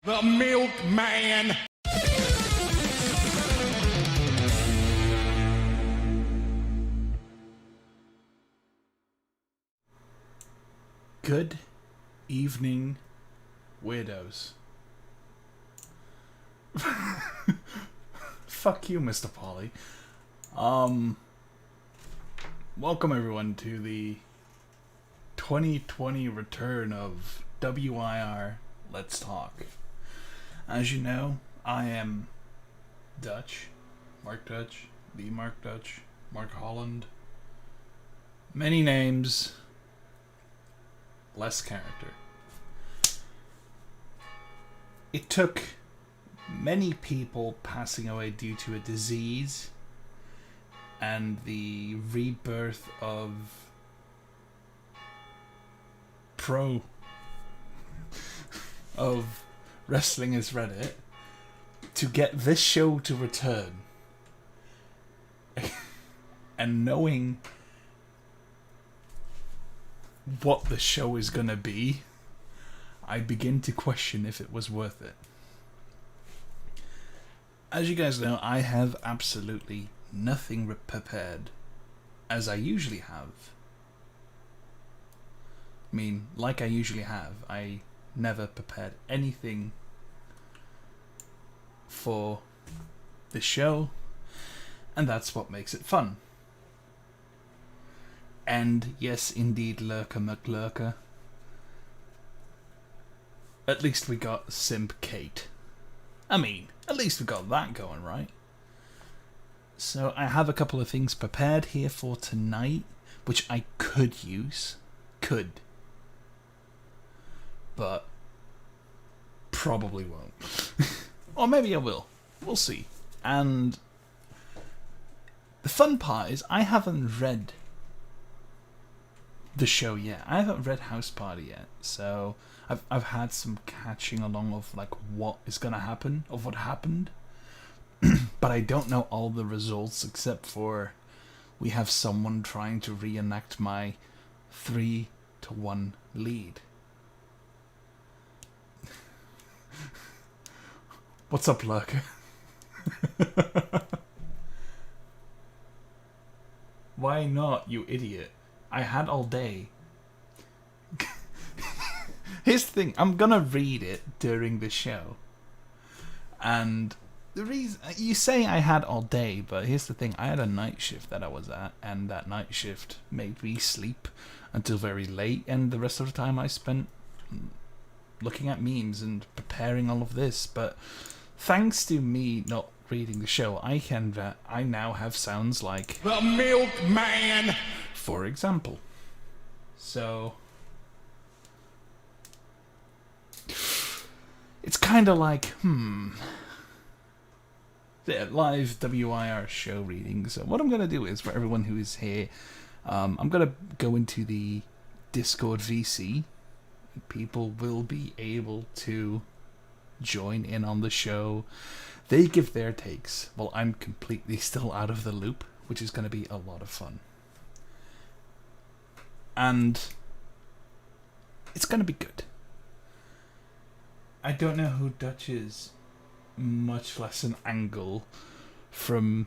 The milkman. Good evening, weirdos. Fuck you, Mr. Polly. Welcome everyone to the 2020 return of WiR Let's Talk. As you know, I am Dutch, Mark Dutch, the Mark Dutch, Mark Holland. Many names, less character. It took many people passing away due to a disease and the rebirth of Wrestling is Reddit to get this show to return. And knowing what the show is gonna be, I begin to question if it was worth it. As you guys know, I have absolutely nothing prepared, as I usually have. I mean, like I usually have, I never prepared anything for the show, and that's what makes it fun. And yes, indeed, Lurker McLurker. At least we got Simp Kate. I mean, at least we got that going, right? So I have a couple of things prepared here for tonight, which I could use. But probably won't. Or maybe I will. We'll see. And the fun part is I haven't read the show yet. I haven't read House Party yet. So I've had some catching along of like what is gonna happen, of what happened. But I don't know all the results except for we have someone trying to reenact my 3-1 lead. What's up, Lurker? Why not, you idiot? I had all day. Here's the thing, I'm gonna read it during the show. And the reason you say I had all day, but here's the thing, I had a night shift that I was at, and that night shift made me sleep until very late, and the rest of the time I spent looking at memes and preparing all of this. But thanks to me not reading the show, I now have sounds like The milkman. for example. So it's kind of like yeah, live WIR show reading. So what I'm gonna do is, for everyone who is here, I'm gonna go into the Discord VC. People will be able to join in on the show. They give their takes while I'm completely still out of the loop, which is going to be a lot of fun. And it's going to be good. I don't know who Dutch is, much less an angle from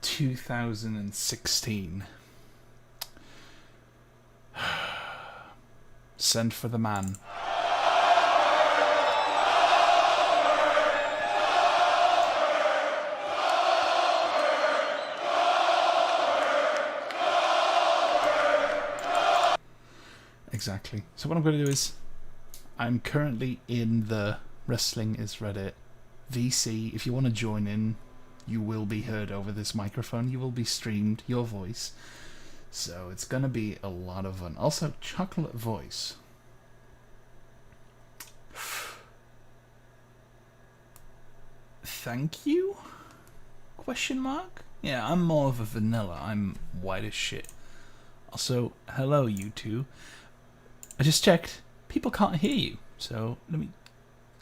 2016. Send for the man. Exactly. So what I'm going to do is, I'm currently in the Wrestling is Reddit VC. If you want to join in, you will be heard over this microphone. You will be streamed, your voice. So it's going to be a lot of fun. Also, chocolate voice. Thank you? Question mark? Yeah, I'm more of a vanilla. I'm white as shit. Also, hello you two. I just checked. People can't hear you. So let me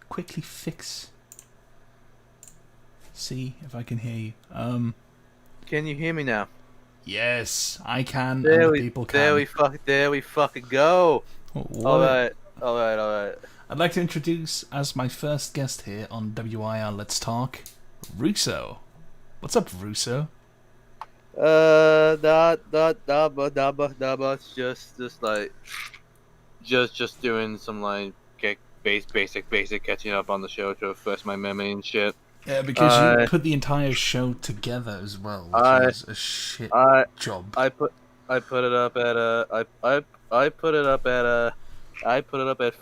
quickly fix. See if I can hear you. Can you hear me now? Yes, I can. There and we, people can. there we fucking go. What? All right. I'd like to introduce, as my first guest here on WIR Let's Talk, Russo. What's up, Russo? Not much. Just doing some like basic catching up on the show to refresh my memory and shit. Yeah, because you put the entire show together as well, which is a shit I job. I put it up at I put it up at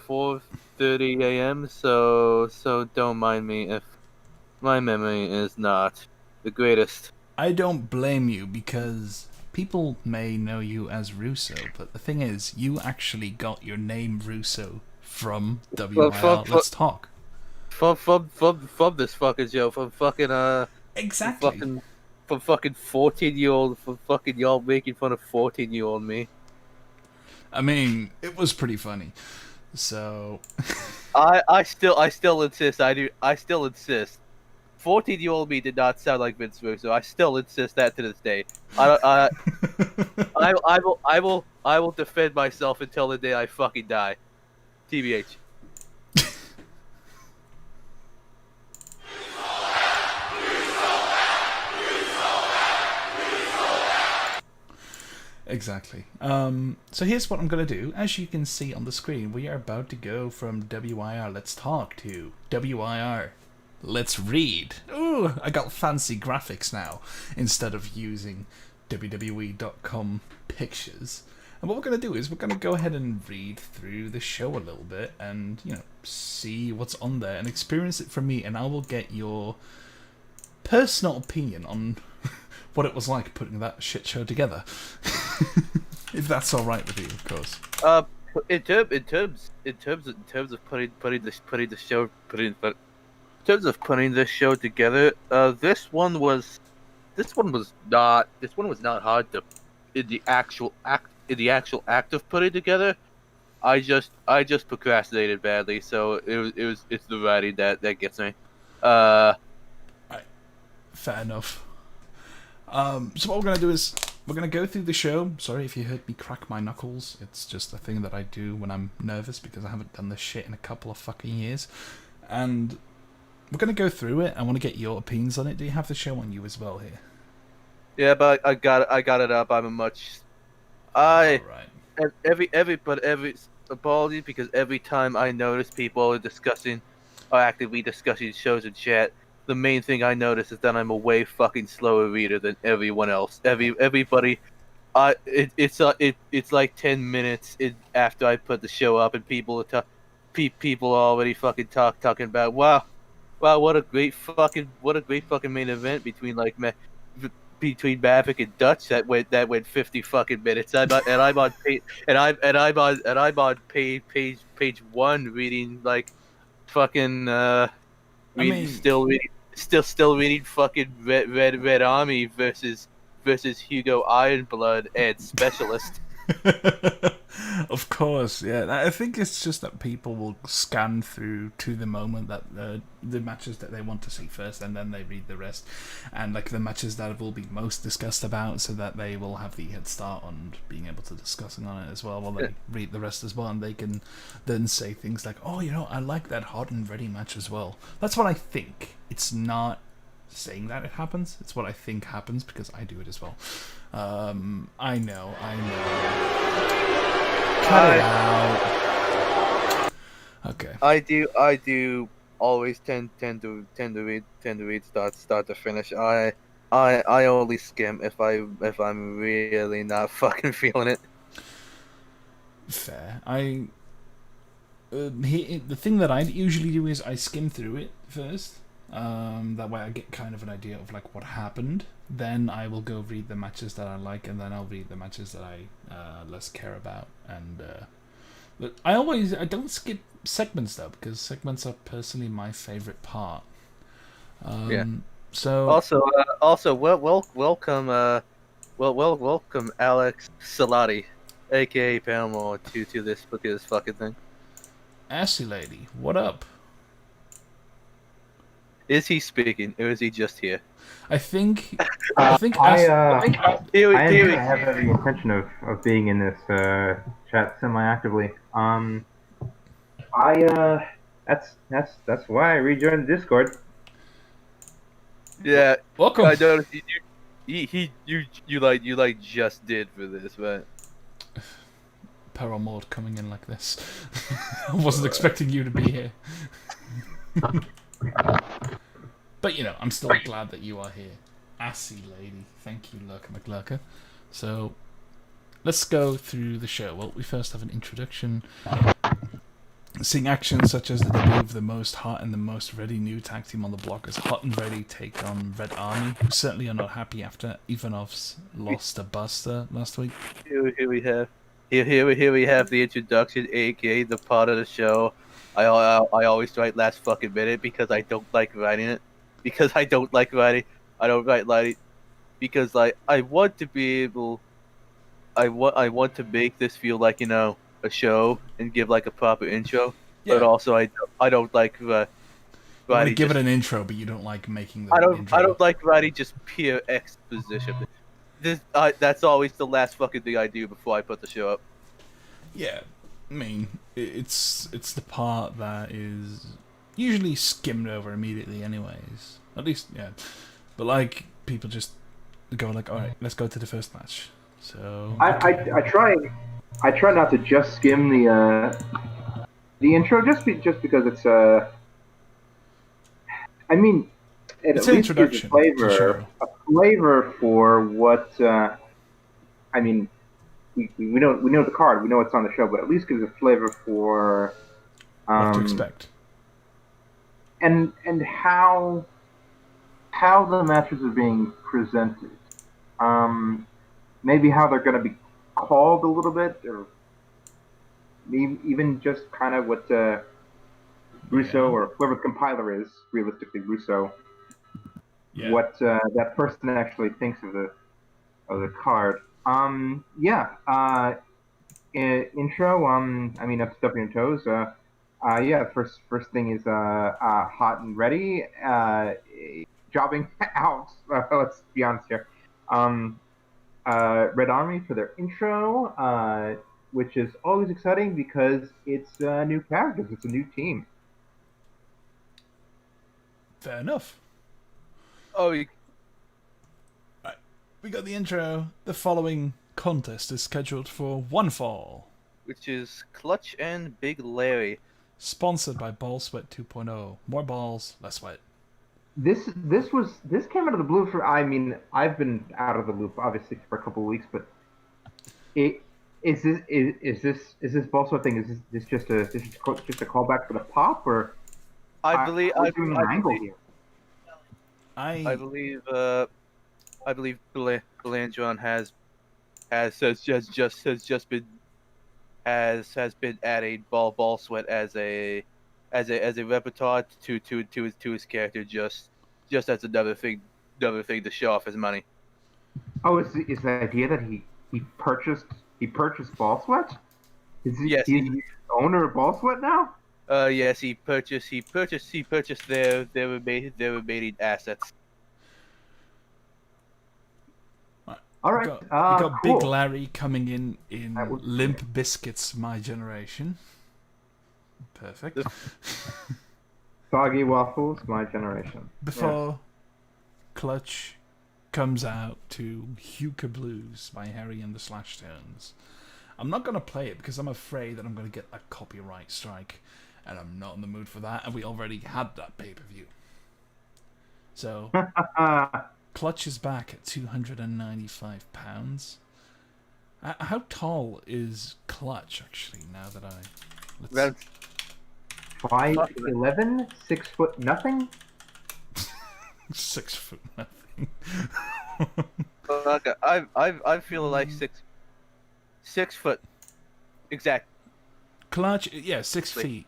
4:30 a.m. So don't mind me if my memory is not the greatest. I don't blame you, because people may know you as Russo, but the thing is, you actually got your name Russo from WIR Let's Talk. From this fucking show, from fucking Exactly. from fucking 14-year-old, from fucking y'all making fun of 14-year-old me. I mean, it was pretty funny. So I still insist. I still insist. 14-year-old me did not sound like Vince Russo. I still insist that to this day. I will defend myself until the day I fucking die. TBH. exactly. So here's what I'm going to do. As you can see on the screen, we are about to go from WIR Let's Talk to WIR Let's Read. Ooh, I got fancy graphics now instead of using WWE.com pictures. And what we're going to do is we're going to go ahead and read through the show a little bit and, see what's on there and experience it from me, and I will get your personal opinion on what it was like putting that shit show together. If that's all right with you, of course. In terms of putting this show together, this one was not hard to in the actual act of putting together. I just procrastinated badly, so it's the writing that gets me. Fair enough. So what we're gonna do is we're gonna go through the show. Sorry if you heard me crack my knuckles. It's just a thing that I do when I'm nervous because I haven't done this shit in a couple of fucking years. And we're gonna go through it. I want to get your opinions on it. Do you have the show on you as well here? Yeah, but I got it up. Right. And every apology, because every time I notice people are actively discussing shows in chat, the main thing I notice is that I'm a way fucking slower reader than everyone else. Everybody, it's like 10 minutes after I put the show up, and people are already fucking talking about wow, what a great fucking main event between Maverick and Dutch that went 50 fucking minutes. I'm on page 1 reading like fucking still reading fucking Red Army versus Hugo Ironblood and Specialist. Of course, yeah. I think it's just that people will scan through to the moment that the matches that they want to see first, and then they read the rest, and like the matches that will be most discussed about, so that they will have the head start on being able to discussing on it as well, while they read the rest as well, and they can then say things like, "Oh, I like that hot and ready match as well." That's what I think. It's not saying that it happens. It's what I think happens because I do it as well. I know. Cut it out. Okay. I do always tend to read start to finish. I only skim if I'm really not fucking feeling it. Fair. The thing that I usually do is I skim through it first. That way I get kind of an idea of like what happened. Then I will go read the matches that I like, and then I'll read the matches that I less care about. And but I don't skip segments though, because segments are personally my favorite part. Yeah. So also welcome Alex Salati, aka Paramore, to this fucking thing. Assy lady, what up? Is he speaking, or is he just here? I think I have Theory. every intention of being in this chat semi-actively. That's why I rejoined the Discord. Yeah, Welcome. I noticed you like just did for this, right? Peril mode coming in like this. I wasn't expecting you to be here. But, you know, I'm still glad that you are here. Assy lady. Thank you, Lurker McLurker. So, let's go through the show. Well, we first have an introduction. Seeing actions such as the debut of the most hot and the most ready new tag team on the block as Hot and Ready take on Red Army, who certainly are not happy after Ivanov's loss to Buster last week. Here we have here we have the introduction, aka the part of the show. I always write last fucking minute because I don't like writing it. Because I don't like writing. I don't write because like I want to be able. I want to make this feel like a show and give like a proper intro. But Yeah. also I don't like You want to writing. give it an intro, but you don't like making the I intro. don't like writing just pure exposition. That's always the last fucking thing I do before I put the show up. Yeah, I mean, it's the part that is usually skimmed over immediately anyways. At least, yeah. But, like, people just go like, alright, let's go to the first match. So... I try not to just skim the intro just because it's I mean, it's at an least gives introduction a flavor for what I mean. We know the card, we know what's on the show, but at least gives a flavor for what to expect and how the matches are being presented. Maybe how they're going to be called a little bit, or maybe even just kind of what Russo or whoever the compiler is, realistically Russo, what that person actually thinks of the card. Intro. I mean, up to stepping your toes. First thing is hot and ready. Jobbing out. Let's be honest here. Red Army for their intro, which is always exciting because it's new characters. It's a new team. Fair enough. Oh, right. We got the intro. The following contest is scheduled for one fall, which is Clutch and Big Larry. Sponsored by Ball Sweat 2.0. More balls, less sweat. This came out of the blue for. I mean, I've been out of the loop obviously for a couple of weeks, but is this Ball Sweat thing? Is this just a callback for the pop, or I believe Blandron has been adding ball sweat as a repertoire to his character just as another thing to show off his money. Oh, is the idea that he purchased Ball Sweat? He's the owner of Ball Sweat now? Yes, he purchased their remaining assets. All right. You got cool. Big Larry coming in Limp Bizkit's My Generation. Perfect. Soggy Waffles, My Generation. Before Clutch comes out to Huka Blues by Harry and the Slash Tones. I'm not going to play it because I'm afraid that I'm going to get a copyright strike, and I'm not in the mood for that, and we already had that pay-per-view. So, Clutch is back at £295. How tall is Clutch, actually, now that That's 5'11", 6 foot nothing? 6 foot nothing. Okay, I feel like 6 foot exact. Clutch, 6 feet.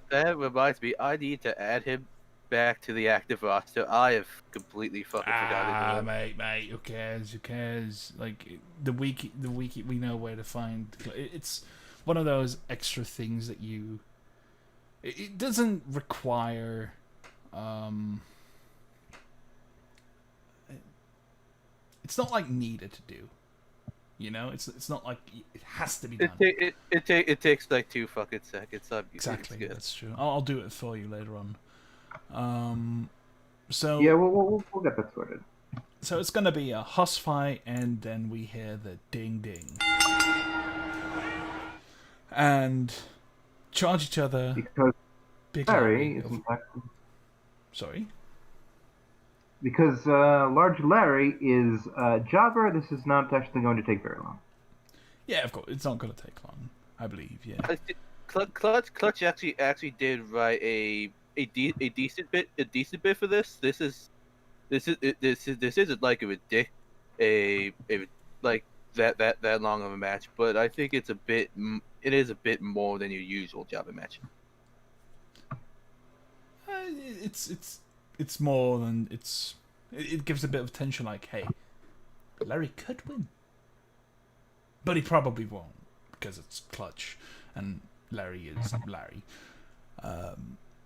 That reminds me, I need to add him back to the active roster. I have completely fucking forgotten. Mate, who cares? Like, the week we know where to find. It's one of those extra things that you... It doesn't require... It's not like needed to do. You know, it's not like it has to be It done. it takes like 2 fucking seconds. Exactly, It's good. that's true. I'll do it for you later on. So Yeah, we'll get that sorted. So it's gonna be a hoss fight, and then we hear the ding ding, and charge each other. Because Big Larry Larry. is in fact Sorry. because Large Larry is Jobber. This is not actually going to take very long. Yeah, of course. It's not gonna take long, I believe. Yeah. Clutch actually did write a decent bit for this. This isn't like a like that long of a match, but I think it is a bit more than your usual Java match. It's more than it gives a bit of tension. Like, hey, Larry could win, but he probably won't because it's Clutch, and Larry is Larry.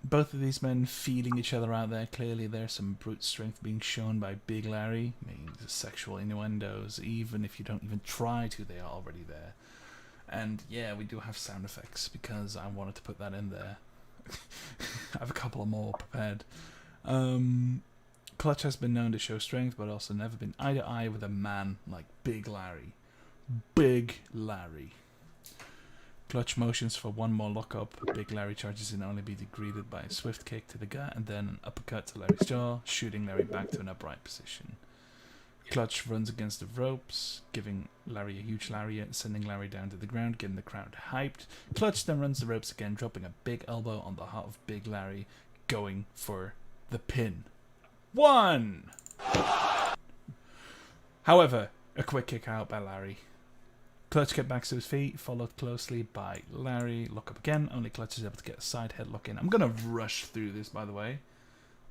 Both of these men feeling each other out there. Clearly, there's some brute strength being shown by Big Larry. I mean, the sexual innuendos, even if you don't even try to, they are already there. And yeah, we do have sound effects because I wanted to put that in there. I have a couple of more prepared. Clutch has been known to show strength, but also never been eye to eye with a man like Big Larry. Big Larry. Clutch motions for one more lockup. Big Larry charges in, only be greeted by a swift kick to the gut and then an uppercut to Larry's jaw, shooting Larry back to an upright position. Clutch runs against the ropes, giving Larry a huge lariat, sending Larry down to the ground, getting the crowd hyped. Clutch then runs the ropes again, dropping a big elbow on the heart of Big Larry, going for the pin. 1! However, a quick kick out by Larry. Clutch gets back to his feet, followed closely by Larry. Lock up again, only Clutch is able to get a side headlock in. I'm going to rush through this, by the way.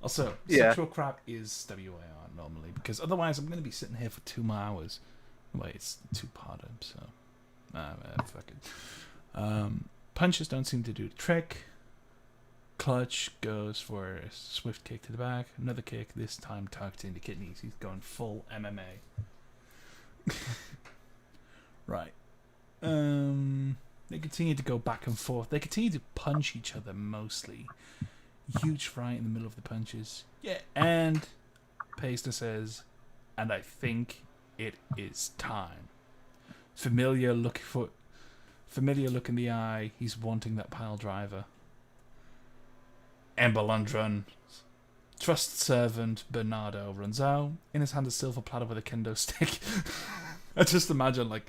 Also, sexual crap is WIR normally, because otherwise I'm going to be sitting here for 2 more hours. Wait, it's 2-parter, so... fuck it. Punches don't seem to do the trick. Clutch goes for a swift kick to the back. Another kick, this time tucked into kidneys. He's going full MMA. Right. They continue to go back and forth. They continue to punch each other mostly. Huge fight in the middle of the punches. Yeah, and Paisley says, and I think it is time. Familiar look in the eye. He's wanting that pile driver. And Balundron's trust servant Bernardo runs out. In his hand a silver platter with a kendo stick. I just imagine like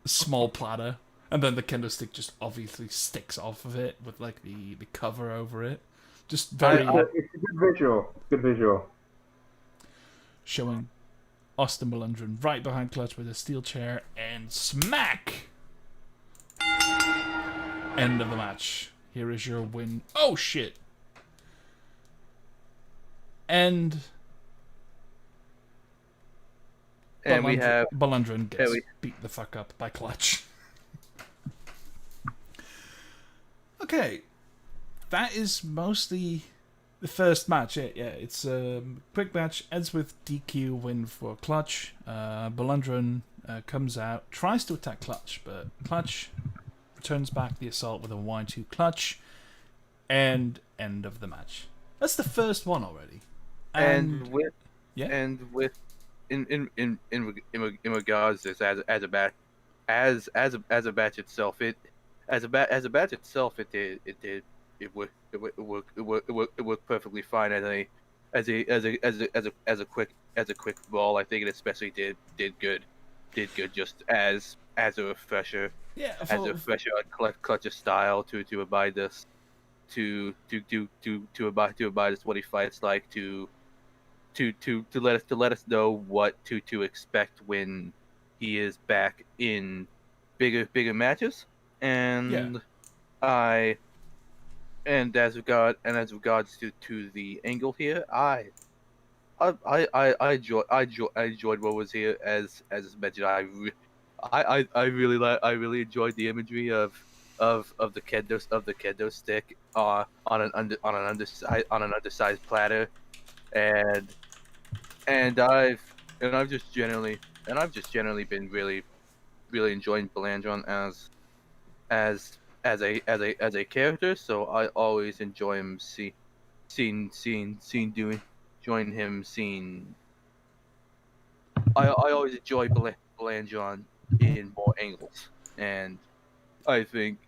a small platter, and then the kendo stick just obviously sticks off of it with like the cover over it. Just very It's a good visual. Good visual. showing Austin Balundron right behind Clutch with a steel chair, and smack! End of the match. Here is your win. Oh shit! And we have Balundron gets beat the fuck up by Clutch. Okay, that is mostly the first match. Yeah, it's a quick match. Ends with DQ win for Clutch. Balundron comes out, tries to attack Clutch, but Clutch returns back the assault with a 1-2 Clutch, and end of the match. That's the first one already. In regards to this as a batch itself, it worked perfectly fine as a quick ball. I think it especially did good just as a refresher. Yeah, as a refresher on Clutch's style to abide this to abide this what he fights like to let us know what to expect when he is back in bigger matches. And as regards to the angle here, I enjoyed what was here as mentioned. I really enjoyed the imagery of the kendo stick on an undersized platter, and I've just generally been really really enjoying Belandron as a character. So I always enjoy him join him seeing. I always enjoy Belandron in more angles, and I think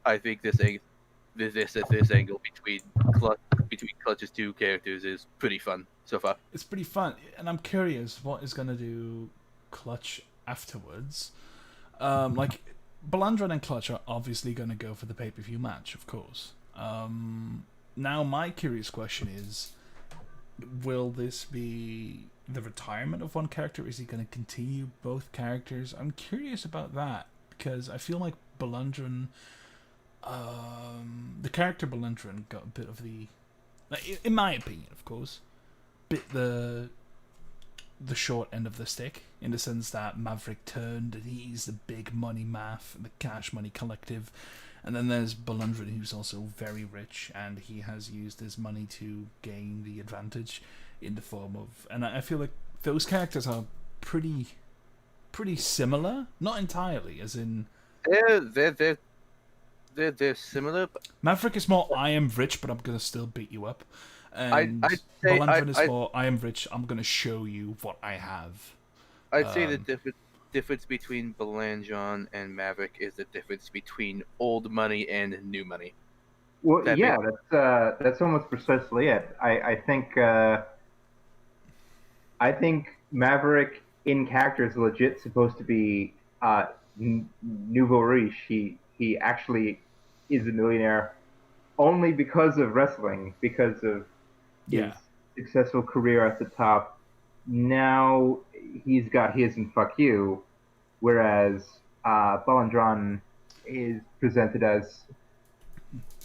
I think this angle between Clutch's two characters is pretty fun so far. It's pretty fun, and I'm curious what is gonna do Clutch afterwards. Like Belandron and Clutch are obviously gonna go for the pay-per-view match, of course. Now my curious question is, will this be the retirement of one character? Is he going to continue both characters? I'm curious about that because I feel like Belandron, the character Belandron got a bit of the, like, in my opinion, of course, bit the short end of the stick in the sense that Maverick turned and he's the big money math, the cash money collective. And then there's Belandron, who's also very rich, and he has used his money to gain the advantage in the form of. And I feel like those characters are pretty similar, not entirely, as in they're similar. But Maverick is more I am rich, but I'm gonna still beat you up, and I'd say Belandron is more I am rich, I'm gonna show you what I have. I'd say the difference between Belandron and Maverick is the difference between old money and new money. Well, yeah, that's almost precisely it. I think Maverick in character is legit supposed to be nouveau riche. He actually is a millionaire only because of wrestling, because of his successful career at the top. Now he's got his and fuck you, whereas Belandron is presented as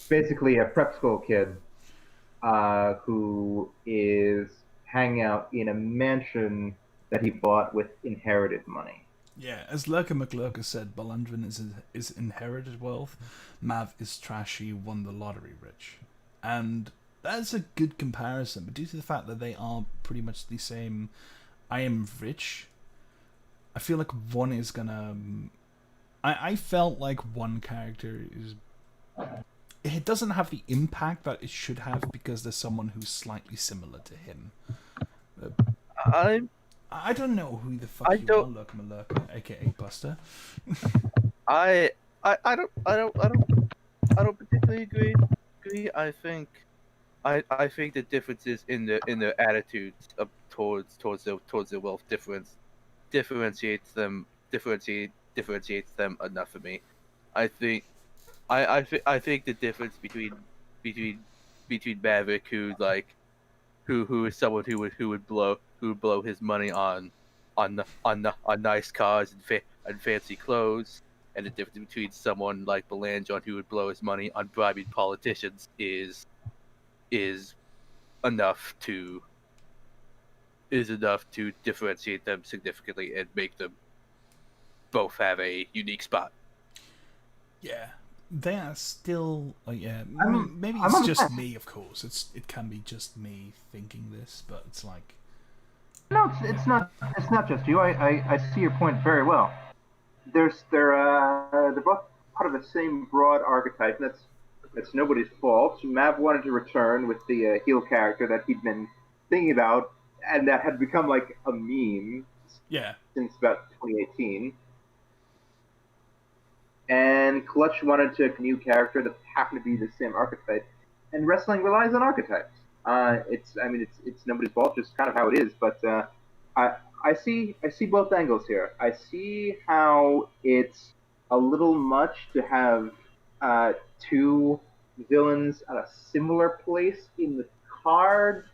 basically a prep school kid who is hanging out in a mansion that he bought with inherited money. Yeah, as Lurker McLurker said, Belandron is inherited wealth, Mav is trashy, won the lottery rich. And that's a good comparison, but due to the fact that they are pretty much the same I am rich, I feel like one is gonna... I felt like one character is... It doesn't have the impact that it should have because there's someone who's slightly similar to him. I don't know who the fuck you are, Lurker McLurker, aka Buster. I don't particularly agree. I think the differences in their attitudes towards the wealth differentiates them enough for me. I think the difference between Maverick, who is someone who would blow his money on nice cars and fancy clothes, and the difference between someone like Belandron who would blow his money on bribing politicians is enough to differentiate them significantly and make them both have a unique spot. Yeah, they are still. Yeah, maybe I'm it's just me. Of course, it can be just me thinking this, but it's like. No, it's not. It's not just you. I see your point very well. They're both part of the same broad archetype, and that's nobody's fault. Mav wanted to return with the heel character that he'd been thinking about, and that had become like a meme. Yeah. Since about 2018. And Clutch wanted to a new character that happened to be the same archetype. And wrestling relies on archetypes. It's nobody's fault, just kind of how it is. But I see both angles here. I see how it's a little much to have two villains at a similar place in the card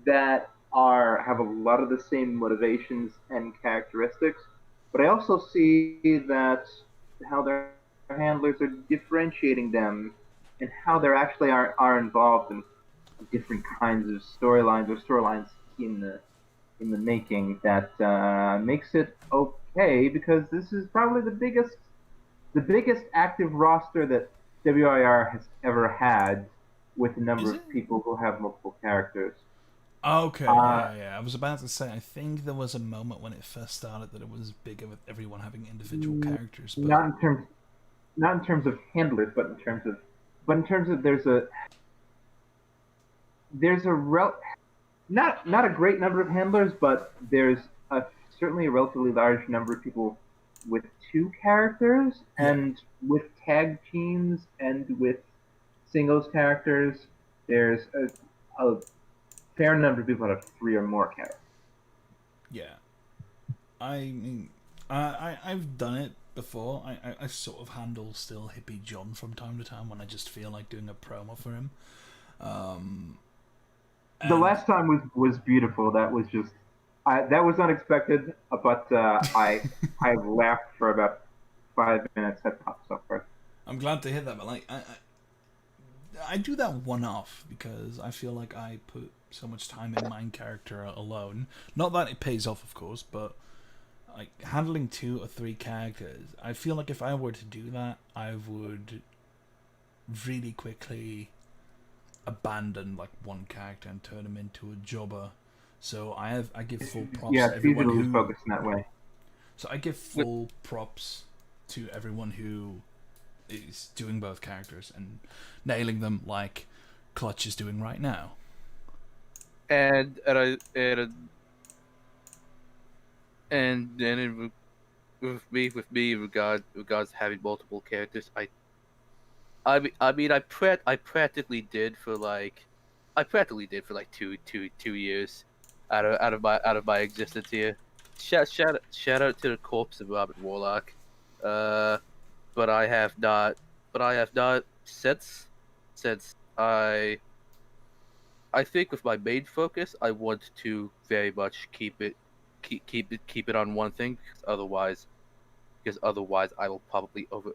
that have a lot of the same motivations and characteristics. But I also see that how their handlers are differentiating them and how they actually are involved in different kinds of storylines in the making that makes it okay, because this is probably the biggest active roster that WIR has ever had, with a number of people who have multiple characters. Okay, yeah. I was about to say, I think there was a moment when it first started that it was bigger with everyone having individual characters, but Not in terms, not in terms of handlers, but in terms of there's a not a great number of handlers, but there's a certainly a relatively large number of people with two characters, yeah, and with tag teams and with singles characters, there's a fair number of people that have three or more characters. yeah. I mean, I've done it before. I sort of handle still Hippie John from time to time when I just feel like doing a promo for him. The And last time was beautiful. That was just that was unexpected, but I laughed for about 5 minutes. That pops up first. I'm glad to hear that, but like I do that one off because I feel like I put so much time in my character alone. Not that it pays off, of course, but like handling 2 or 3 characters, I feel like if I were to do that, I would really quickly abandon like one character and turn him into a jobber. So I give full props Yeah, to it's easy everyone to lose who. focus in that way. So I give full props to everyone who is doing both characters and nailing them like Clutch is doing right now. And then with me regards having multiple characters, I practically did for like two years out of my existence here. Shout out to the corpse of Robert Warlock. Uh, but I have not since I think with my main focus, I want to very much keep it on one thing. Because otherwise I will probably either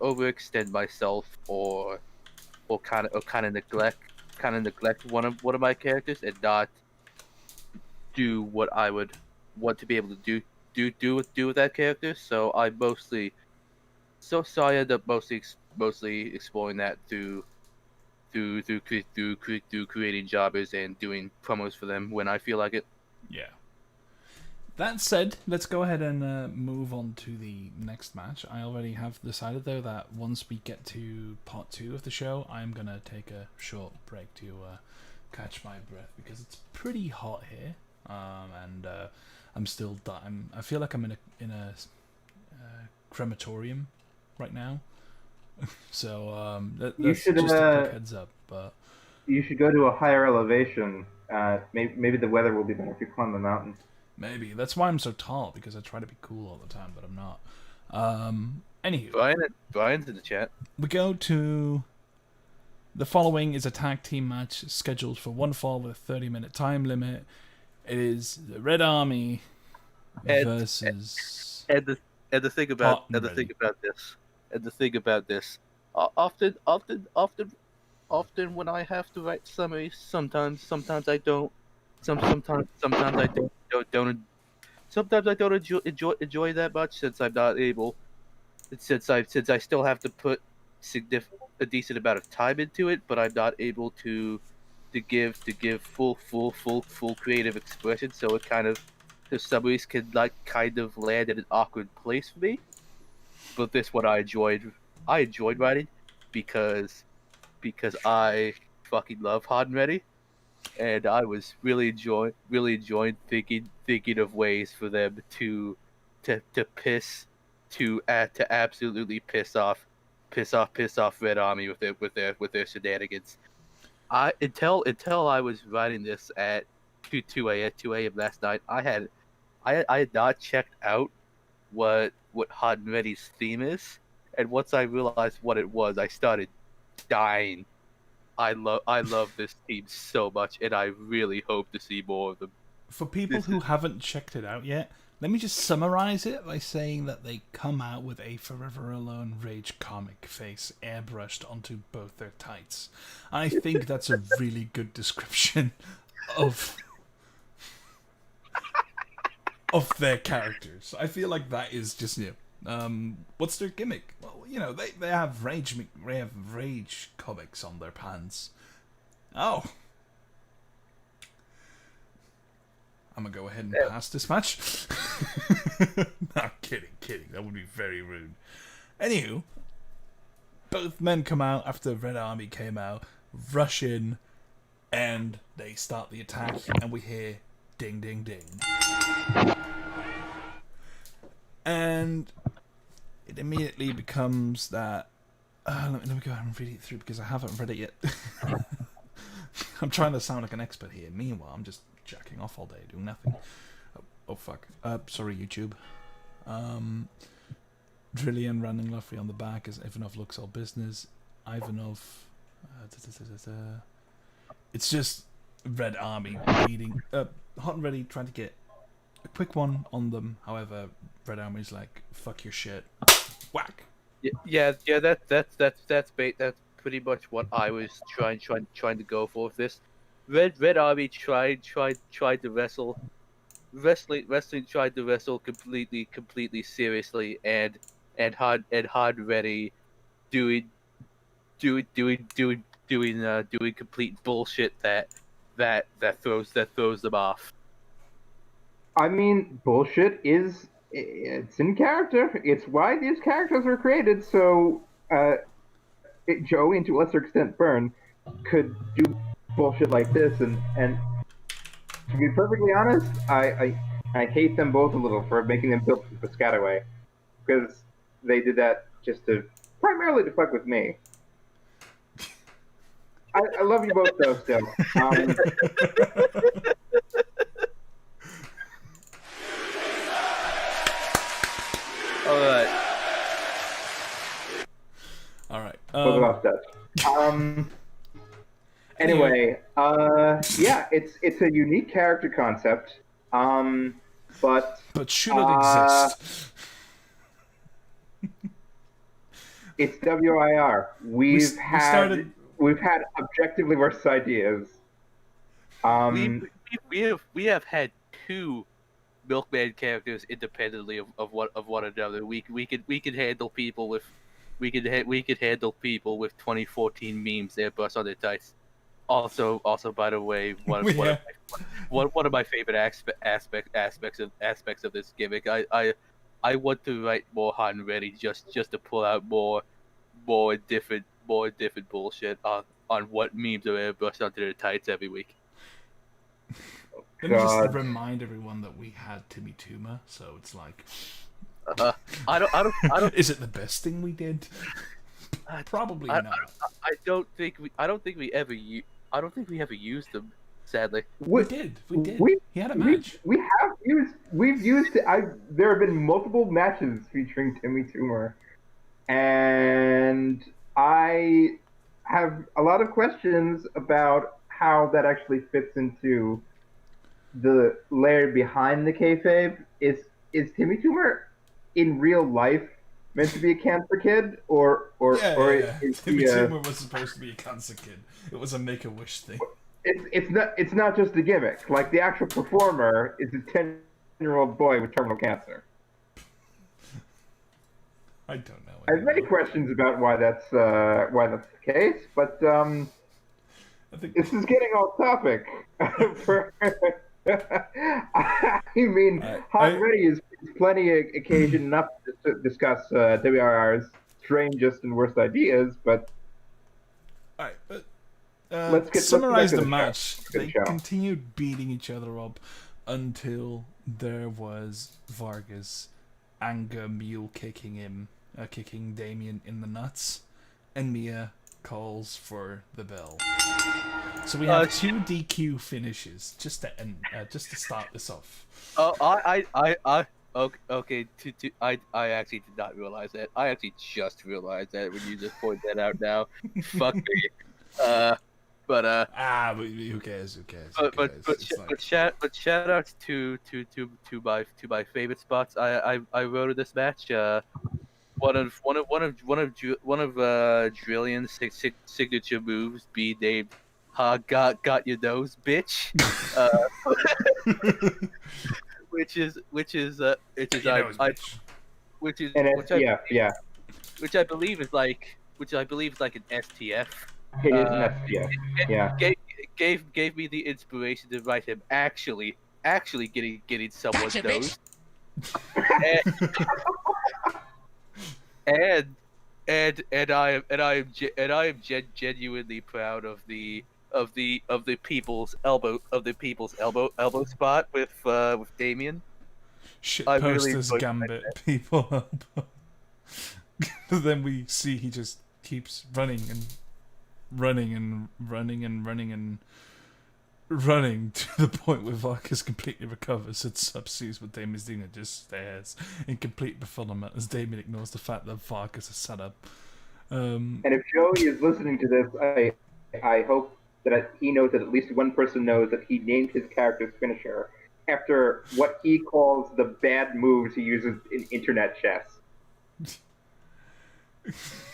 overextend myself or kind of neglect one of my characters and not do what I would want to be able to do with that character. So I end up mostly exploring that through creating jobbers and doing promos for them when I feel like it. Yeah. That said, let's go ahead and move on to the next match. I already have decided, though, that once we get to part 2 of the show, I'm going to take a short break to catch my breath because it's pretty hot here. And I'm still dying. I feel like I'm in a crematorium right now. So that's should, just a quick heads up. But You should go to a higher elevation. Maybe the weather will be better if you climb the mountain. maybe that's why I'm so tall, because I try to be cool all the time, but I'm not. Anywho, Brian's in the chat. we go to the following is a tag team match scheduled for one fall with a 30-minute time limit. It is the Red Army versus And the thing about this, often when I have to write summaries, sometimes I don't, sometimes I don't sometimes I don't enjoy that much since I'm not able, since I still have to put a decent amount of time into it, but I'm not able to give full creative expression, so it kind of the summaries can like kind of land in an awkward place for me. But this one I enjoyed writing because I fucking love Hot and Ready, and I was really enjoying thinking of ways for them to absolutely piss off Red Army with their shenanigans. Until I was writing this at 2 a.m. last night, I had not checked out what Hot and Ready's theme is, and once I realized what it was, I started dying. I love this team so much, and I really hope to see more of them. for people who haven't checked it out yet, let me just summarize it by saying that they come out with a Forever Alone Rage comic face airbrushed onto both their tights. I think that's a really good description of their characters. I feel like that is just what's their gimmick? Well, they have rage comics on their pants. Oh, I'm gonna go ahead and pass this match. No, kidding. That would be very rude. Anywho, both men come out after Red Army came out, rush in, and they start the attack, and we hear ding, ding, ding. And it immediately becomes that... let me go ahead and read it through because I haven't read it yet. I'm trying to sound like an expert here. Meanwhile, I'm just jacking off all day, doing nothing. Oh fuck. Sorry, YouTube. Drillian running roughly on the back as Ivanov looks all business. Ivanov... It's just Red Army beating... hot and ready, trying to get a quick one on them. However, Red Army's like, fuck your shit. Whack. Yeah. That's pretty much what I was trying to go for with this. Red Army tried to wrestling tried to wrestle completely seriously, and hard ready doing complete bullshit that throws them off. I mean, bullshit it's in character. It's why these characters were created, so Joey, and to a lesser extent Byrne, could do bullshit like this, and to be perfectly honest, I hate them both a little for making them build the Piscataway, because they did that just to primarily fuck with me. I love you both though still. All right. What about that? Anyway, yeah, it's a unique character concept. But should it exist? It's WIR. We've had objectively worse ideas. We have had two Milkman characters independently of one another. We could handle people with 2014 memes there bust on their tights. Also, by the way, one of my favorite aspects of this gimmick. I want to write more hot and ready just to pull out more different bullshit on what memes are airbrushed onto their tights every week. Let me just remind everyone that we had Timmy Tuma, so it's like, I don't. Is it the best thing we did? Probably not. I don't think we ever used them. Sadly, we did. He had a match. We've used. There have been multiple matches featuring Timmy Toomer, and I have a lot of questions about how that actually fits into the layer behind the kayfabe. Is Timmy Toomer in real life meant to be a cancer kid, or is Timmy Toomer was supposed to be a cancer kid? It was a Make-A-Wish thing. It's not just a gimmick. Like, the actual performer is a 10-year-old boy with terminal cancer. I don't know. I have many questions about why that's the case, but I think this is getting off topic. I mean, Hot Ready is plenty of occasion enough to discuss WIR's strangest and worst ideas, but all right, but let's summarize the match. They continued beating each other up until there was Vargas anger mule kicking Damien in the nuts, and Mia calls for the bell. So we have two DQ finishes just to start this off. Okay. I actually did not realize that. I actually just realized that when you just point that out now. Fuck me. But who cares? But shout outs to my favorite spots I wrote in this match. One of Drillian's signature moves be named got your nose, bitch. which I believe is like an STF. It is an STF. Yeah. Gave me the inspiration to write him actually actually getting someone's Gotcha, nose. And I am genuinely proud of the people's elbow spot with Damien. Shit I really posters, enjoyed Gambit, people. Then we see he just keeps running and running and running and running and running to the point where Vargas completely recovers and subsees what Damien's doing and just stares in complete befuddlement as Damien ignores the fact that Vargas is set up. And if Joey is listening to this, I hope that he knows that at least one person knows that he named his character's finisher after what he calls the bad moves he uses in internet chess.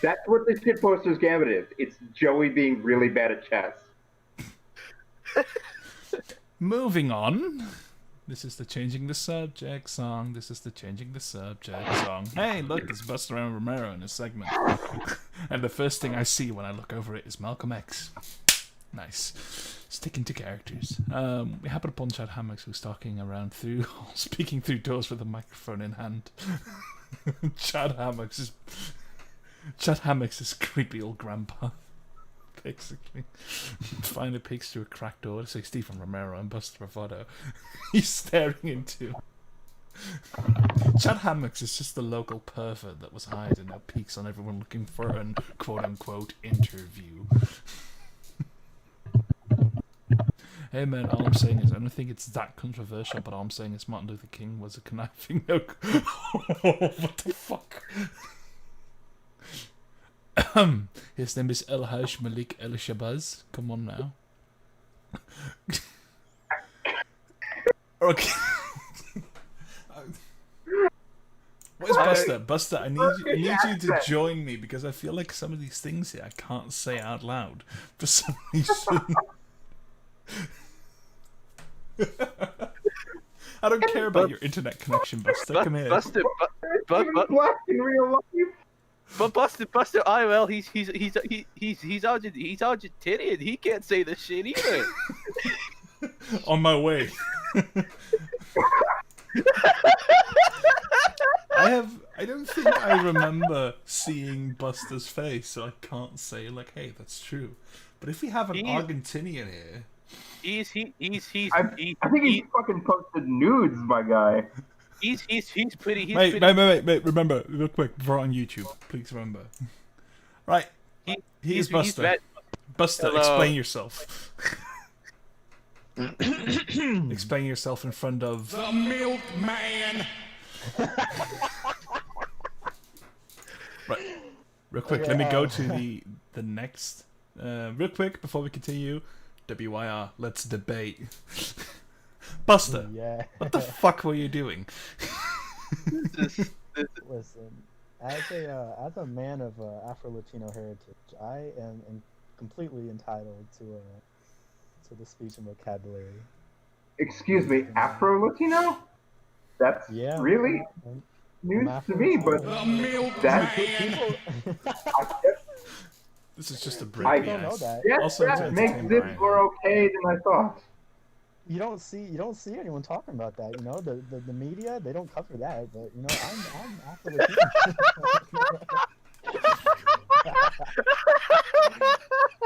That's what this shitposter's Gambit is. It's Joey being really bad at chess. Moving on. This is the Changing the Subject song. This is the Changing the Subject song. Hey, look, there's Buster and Romero in a segment. And the first thing I see when I look over it is Malcolm X. Nice. Sticking to characters. We happen upon Chad Hammocks, who's talking around through, speaking through doors with a microphone in hand. Chad Hammocks is creepy old grandpa. Basically, finally peeks through a cracked door to see Stephen Romero and Buster Bravado. He's staring into. Chad Hammocks is just the local pervert that was hired and now peeks on everyone looking for an quote-unquote interview. Hey man, all I'm saying is I don't think it's that controversial, but all I'm saying is Martin Luther King was a conniving no. What the fuck? His name is El Haj Malik El Shabazz. Come on now. Okay. Where's Buster? Buster, I need you to join me because I feel like some of these things here I can't say out loud for some reason. I don't care about your internet connection, Buster. Come here. Buster, Black in real life. but Buster IRL, he's Argentinian. He can't say this shit either. On my way. I don't think I remember seeing Buster's face, so I can't say like, hey, that's true. But if we have an Argentinian here, I think he's fucking posted nudes, my guy. He's pretty. Wait, remember, real quick, before on YouTube, please remember. Right, here's Buster. Buster, Hello. explain yourself. Explain yourself in front of The milkman. Right. Real quick, let me go to the next. Real quick before we continue, WiR, let's debate. Buster, what the fuck were you doing? Listen, as a man of Afro-Latino heritage, I am completely entitled to the speech and vocabulary. Excuse me, Afro-Latino? That's really news to me, but The milkman. This is just a I break. don't know that. Yes, Also, that to makes entertain this Brian. more okay than I thought. You don't see anyone talking about that. You know, the media, they don't cover that. But you know, I'm Afro-Latino.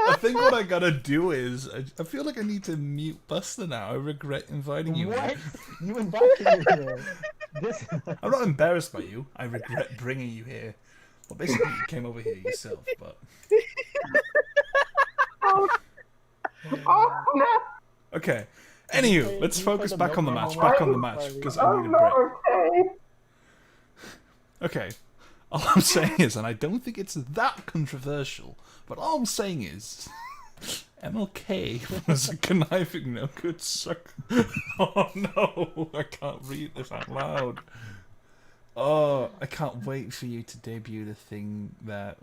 I think what I gotta do is I feel like I need to mute Buster now. I regret inviting you. What? Here. You invited me here. This. I'm not embarrassed by you. I regret bringing you here. Well, basically, you came over here yourself, but. Oh, no! Okay. Anywho, let's focus back on the match. Back on the match, because I need a I'm not break. okay. Okay. All I'm saying is, and I don't think it's that controversial, but all I'm saying is, MLK was a conniving no good sucker. Oh no, I can't read this out loud. Oh, I can't wait for you to debut the thing that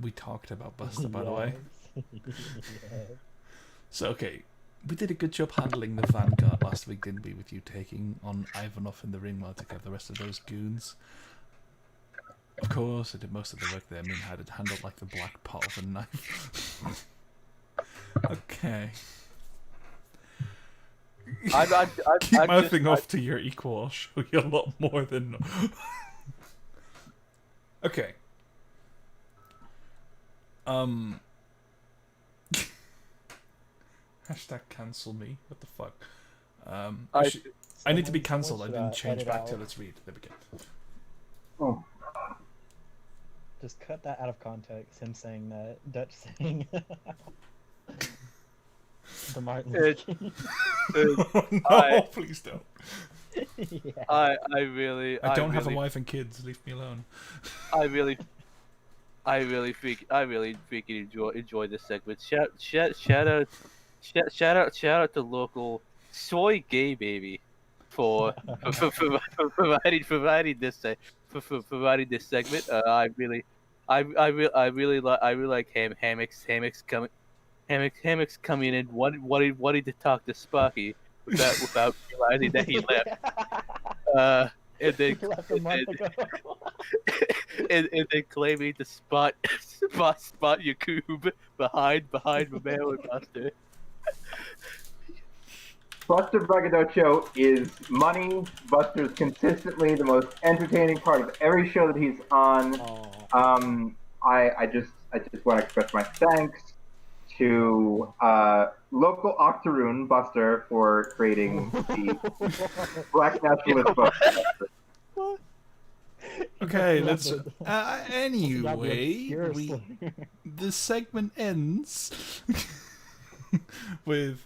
we talked about, Buster, by the way. So, okay, we did a good job handling the Vanguard last week, didn't we, with you taking on Ivanov in the ring while took out the rest of those goons. Of course, I did most of the work there. I mean, I had it handled like the black pot of a knife. Okay. Keep I'm mouthing just, off to your equal. I'll show you a lot more than. Okay. Hashtag cancel me. What the fuck? I need to be cancelled. I should, didn't change edit back out. to let's read. There we go. Oh, Just cut that out of context. Him saying that Dutch saying the Martin Luther King. Oh, no, I- please don't. Yeah. I don't have a really, wife and kids. Leave me alone. I really freaking enjoy this segment. Shout out to local soy gay baby for providing this providing this segment. I really like hammocks coming in wanting to talk to Sparky without realizing that he left. And then He left a month ago. and then claiming to spot Yakub behind Romero and Buster. Buster Braggadocio is money. Buster's consistently the most entertaining part of every show that he's on. I just want to express my thanks to local Octoroon Buster for creating the Black Nationalist book. Okay, Yeah, let's. but- Anyway, obscure the segment ends with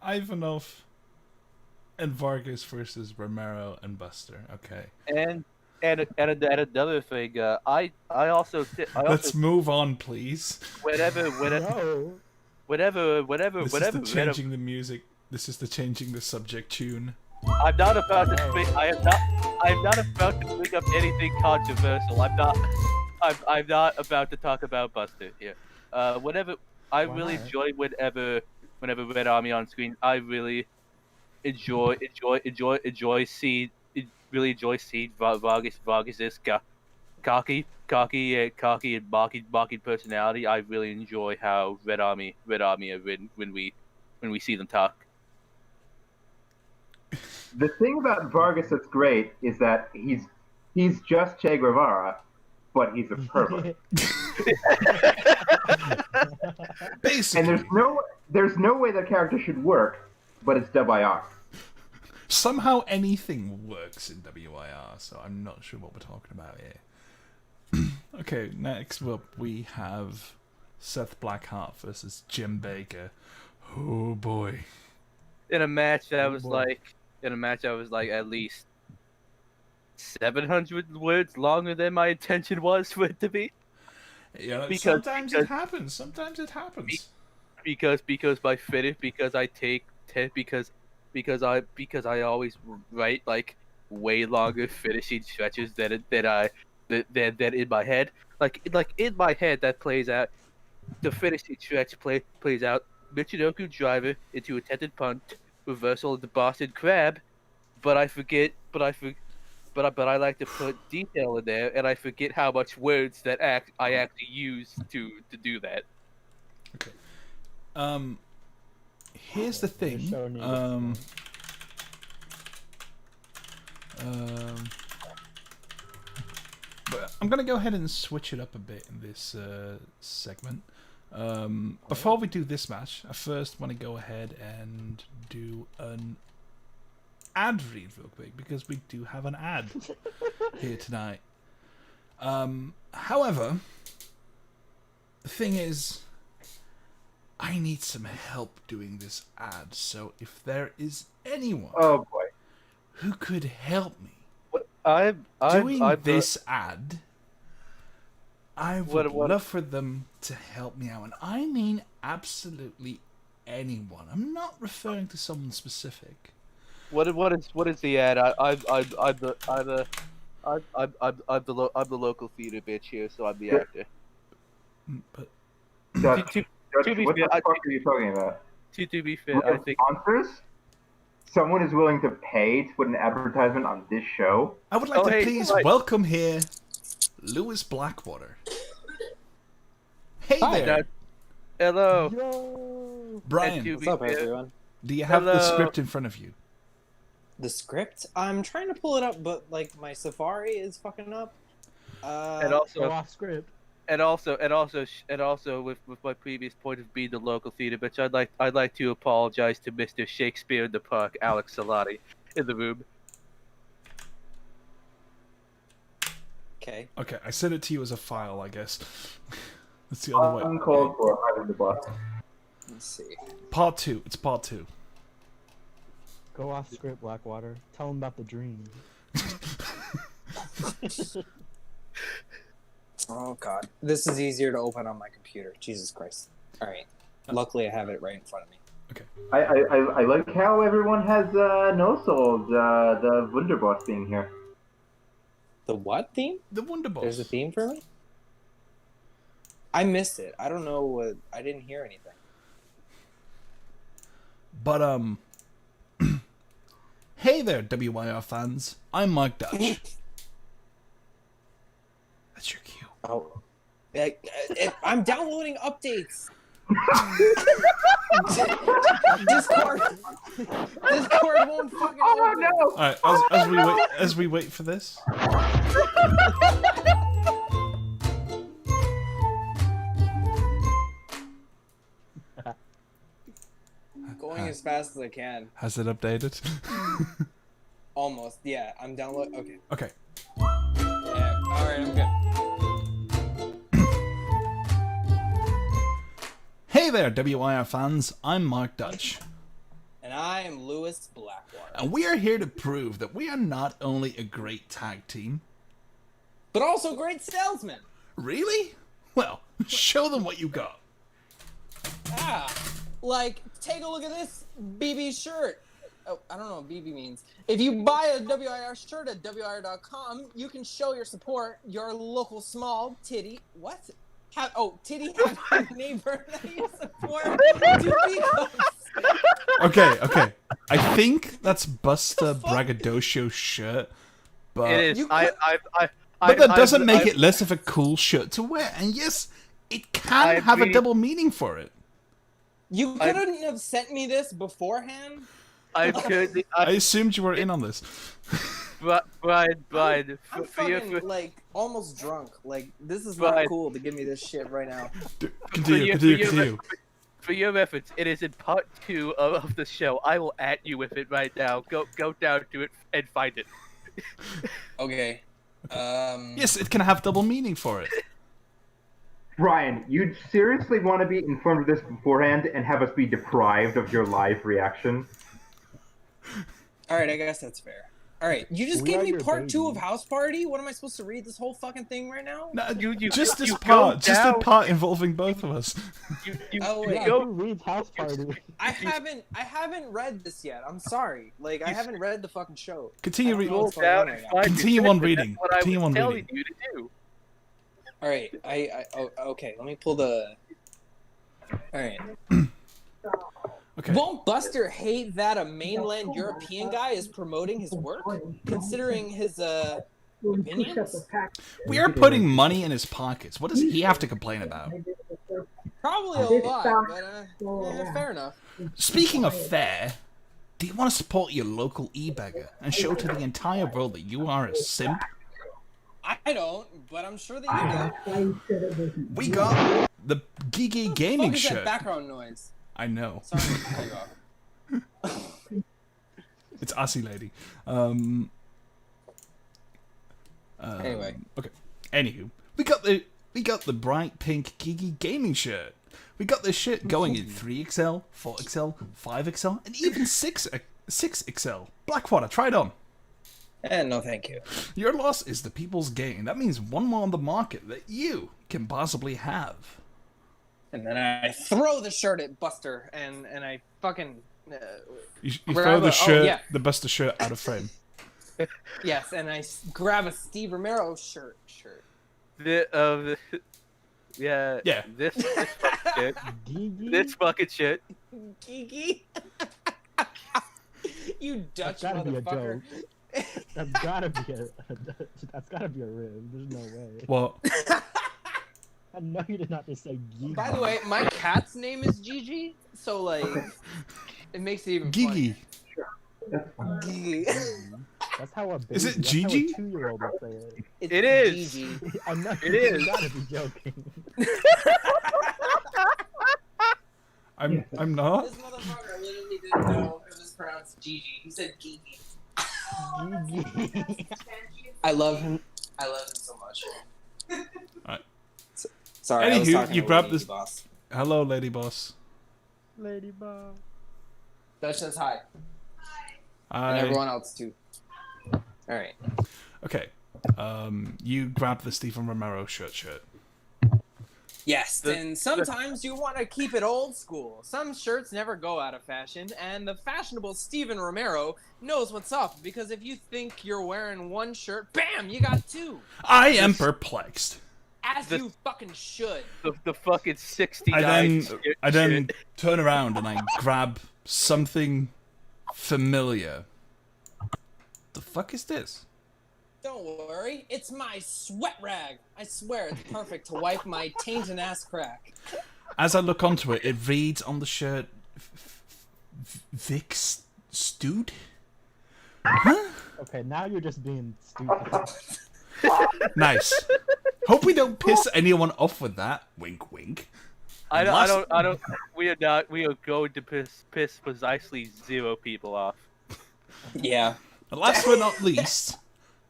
Ivanov and Vargas versus Romero and Buster. Okay, And another thing, I also let's move on, please. whenever No. This is the whenever changing the music. This is the changing the subject tune. I'm not about to I am not about to bring up anything controversial. I'm not about to talk about Buster here. Whenever I Why really not? enjoy whenever Red Army on screen. I really enjoy seeing Vargas's cocky and mocking personality. I really enjoy how Red Army are written when we see them talk. The thing about Vargas that's great is that he's just Che Guevara, but he's a pervert. Basically, And there's no way that character should work, but it's WiR. somehow anything works in WIR, so I'm not sure what we're talking about here. Okay, next up we have Seth Blackheart versus Jim Baker. Oh boy. In a match that Oh, was boy. like at least 700 words longer than my intention was for it to be. Yeah, Because- sometimes because- it happens. Sometimes it happens. Because by fitted because I take 10 because I always write like way longer finishing stretches than in my head. Like in my head that plays out the finishing stretch plays out Michinoku driver into a tented punt, reversal of the Boston Crab, but I like to put detail in there, and I forget how much words that I actually use to do that. Okay. Here's the thing. show needs But I'm gonna go ahead and switch it up a bit in this segment. Before we do this match, I first want to go ahead and do an ad read real quick because we do have an ad here tonight. However, the thing is, I need some help doing this ad. So if there is anyone Oh boy. who could help me I'm doing I'm this ad, I would What- love for them to help me out, and I mean absolutely anyone. I'm not referring to someone specific. What is the ad? I'm the local theater bitch here, so I'm the Yeah. actor. But Dutch, To Dutch, be what the fair, fuck are you talking about? to be fair, We I have think sponsors? Someone is willing to pay to put an advertisement on this show? I would like Oh, to hey, please right. welcome here Lewis Blackwater. Hey Hi, there, hello. Yo! Brian. And to What's be up, fair, everyone? Do you have the Hello. script in front of you? The script? I'm trying to pull it up, but like my Safari is fucking up. And Go also, off script. and also, with my previous point of being the local theater bitch, I'd like to apologize to Mr. Shakespeare in the Park, Alex Salati, in the room. Okay. Okay, I sent it to you as a file, I guess. That's the other way. Uncalled for out of the bus. Let's see. Part 2. It's part 2. Go off script, Blackwater. Tell him about the dream. Oh god, this is easier to open on my computer. Jesus Christ! All right. Luckily, I have it right in front of me. I like how everyone has no souls. The Wunderboss thing here. The what theme? The Wonderboss. There's a theme for me. I missed it. I don't know what. I didn't hear anything. But, hey there, WIR fans. I'm Mike Dutch. That's your cue. Oh, I'm downloading updates. Discord won't fucking open. no! Alright, as we wait for this. Going as fast as I can. Has it updated? Almost. Yeah, I'm downloading. Okay. Okay. Yeah. All right, I'm good. Hey there, WIR fans. I'm Mark Dutch. And I am Lewis Blackwater. And we are here to prove that we are not only a great tag team. But also great salesman. Really? Well, show them what you got. Ah, like, take a look at this BB shirt. Oh, I don't know what BB means. If you buy a WIR shirt at WIR.com, you can show your support, your local small titty. What? Titty happy neighbor that you support to become. Okay. I think that's Buster Braggadocio's shirt, but It is. You but that doesn't make it less of a cool shirt to wear. And yes, it can have a agree. double meaning for it. You couldn't have sent me this beforehand? I could. I assumed you were in on this. Brian, I'm for your, fucking, like, almost drunk. Like, this is Right. not cool to give me this shit right now. Continue. for your reference, it is in part 2 of the show. I will at you with it right now. Go down to it and find it. Okay. Yes, it can have double meaning for it. Brian, you seriously want to be informed of this beforehand and have us be deprived of your live reaction? Alright, I guess that's fair. Alright, you just We gave are me your part 2 of baby. House Party? What am I supposed to read this whole fucking thing right now? No, You just this go part, just the down- part involving both of us. Oh, You wait. Yeah, go. who reads House Party? I haven't read this yet. I'm sorry. Like, I haven't read the fucking show. Continue I don't know reading. what's going on right now. Continue on reading. What I Continue was on telling reading. you to do. Alright, okay, let me pull the... Alright. Okay. Won't Buster hate that a mainland European guy is promoting his work? Considering his, opinions? We are putting money in his pockets. What does he have to complain about? Probably a lot, but, fair enough. Speaking of fair, do you want to support your local e-beggar and show to the entire world that you are a simp? I don't, but I'm sure that you do. We got the Gigi Gaming What is that shirt. background noise? I know. Sorry to cut you off. It's Aussie lady. Anyway. Okay. Anywho, we got the bright pink Gigi Gaming shirt. We got this shit going in 3XL, 4XL, 5XL, and even 6XL. Blackwater, try it on. No, thank you. Your loss is the people's gain. That means one more on the market that you can possibly have. And then I throw the shirt at Buster, and I fucking... You Grab throw the a- shirt, yeah. the Buster shirt out of frame. Yes, and I grab a Steve Romero shirt. Yeah. Yeah. This fucking shit. Gigi? This fucking shit. Kiki. You Dutch That's gotta be a motherfucker. joke. That's gotta be a rib. There's no way. What? I know you did not just say Gigi. By the way, my cat's name is Gigi, so like, It makes it even Gigi. That's fine. funnier. That's how a baby. Is it that's Gigi? How a 2-year-old would say it. It's It is. Gigi. I know. It You is. gotta be joking. I'm not. This motherfucker literally didn't know it was pronounced Gigi. He said Gigi. Gigi. I love him. I love him so much. Alright. Sorry, I was Anywho, talking you to grabbed Lady this- Boss. Hello, lady boss. Ladybug. Dutch says hi. Hi. And everyone else too. Alright. Okay. You grabbed the Stephen Romero shirt. Yes, and sometimes you want to keep it old school. Some shirts never go out of fashion, and the fashionable Stephen Romero knows what's up, because if you think you're wearing one shirt, bam, you got two. I am perplexed. As you fucking should. The fucking 69. I then turn around and I grab something familiar. The fuck is this? Don't worry, it's my sweat rag. I swear it's perfect to wipe my taint and ass crack. As I look onto it, it reads on the shirt, Vic Stewed? Huh? Okay, now you're just being stupid. Nice. Hope we don't piss anyone off with that. Wink, wink. I don't. We are not. We are going to piss precisely 0 people off. Yeah. And last but not least,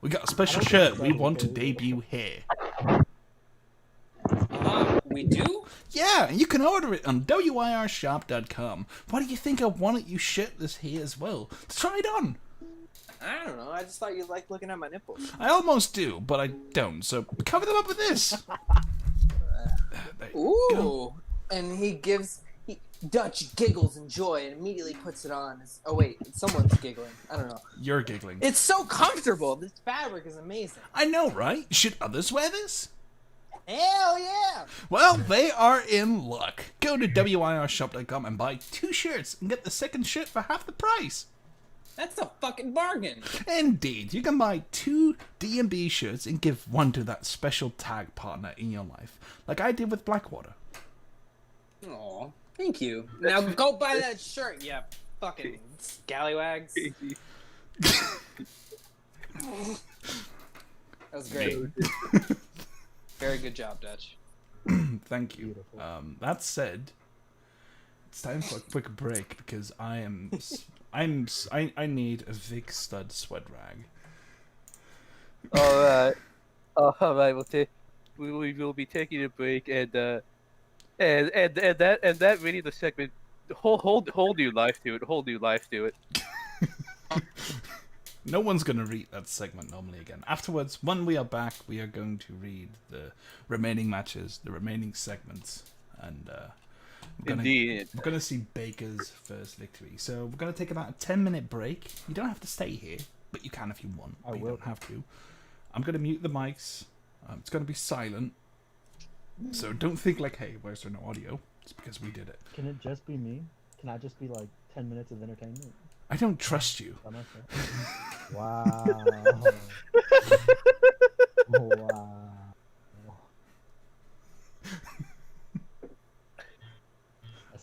we got a special shirt we want to debut here. We do? Yeah, and you can order it on WiRshop.com. Why do you think I wanted you shirtless here as well? To try it on. I don't know, I just thought you liked looking at my nipples. I almost do, but I don't, so cover them up with this. There you Ooh. go. And Dutch giggles in joy and immediately puts it on. Oh wait, someone's giggling. I don't know. You're giggling. It's so comfortable. This fabric is amazing. I know, right? Should others wear this? Hell yeah! Well, they are in luck. Go to WiRshop.com and buy 2 shirts and get the second shirt for half the price. That's a fucking bargain. Indeed, you can buy 2 D&B shirts and give one to that special tag partner in your life, like I did with Blackwater. Aw, thank you. Now go buy that shirt, you fucking scallywags. That was great. Very good job, Dutch. Thank you. Beautiful. That said, it's time for a quick break because I need a Vic Stud sweat rag. All right. All right. We will be taking a break, and that really the segment. Whole new life to it. Whole new life to it. No one's going to read that segment normally again. Afterwards, when we are back, we are going to read the remaining matches, the remaining segments, and Indeed. we're going to see Baker's first victory. So we're going to take about a 10-minute break. You don't have to stay here, but you can if you want. I but you will. don't have to. I'm going to mute the mics. It's going to be silent. So don't think like, hey, where's there no audio? It's because we did it. Can it just be me? Can I just be like 10 minutes of entertainment? I don't trust you. By myself? Wow. Wow.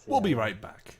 We'll be right back.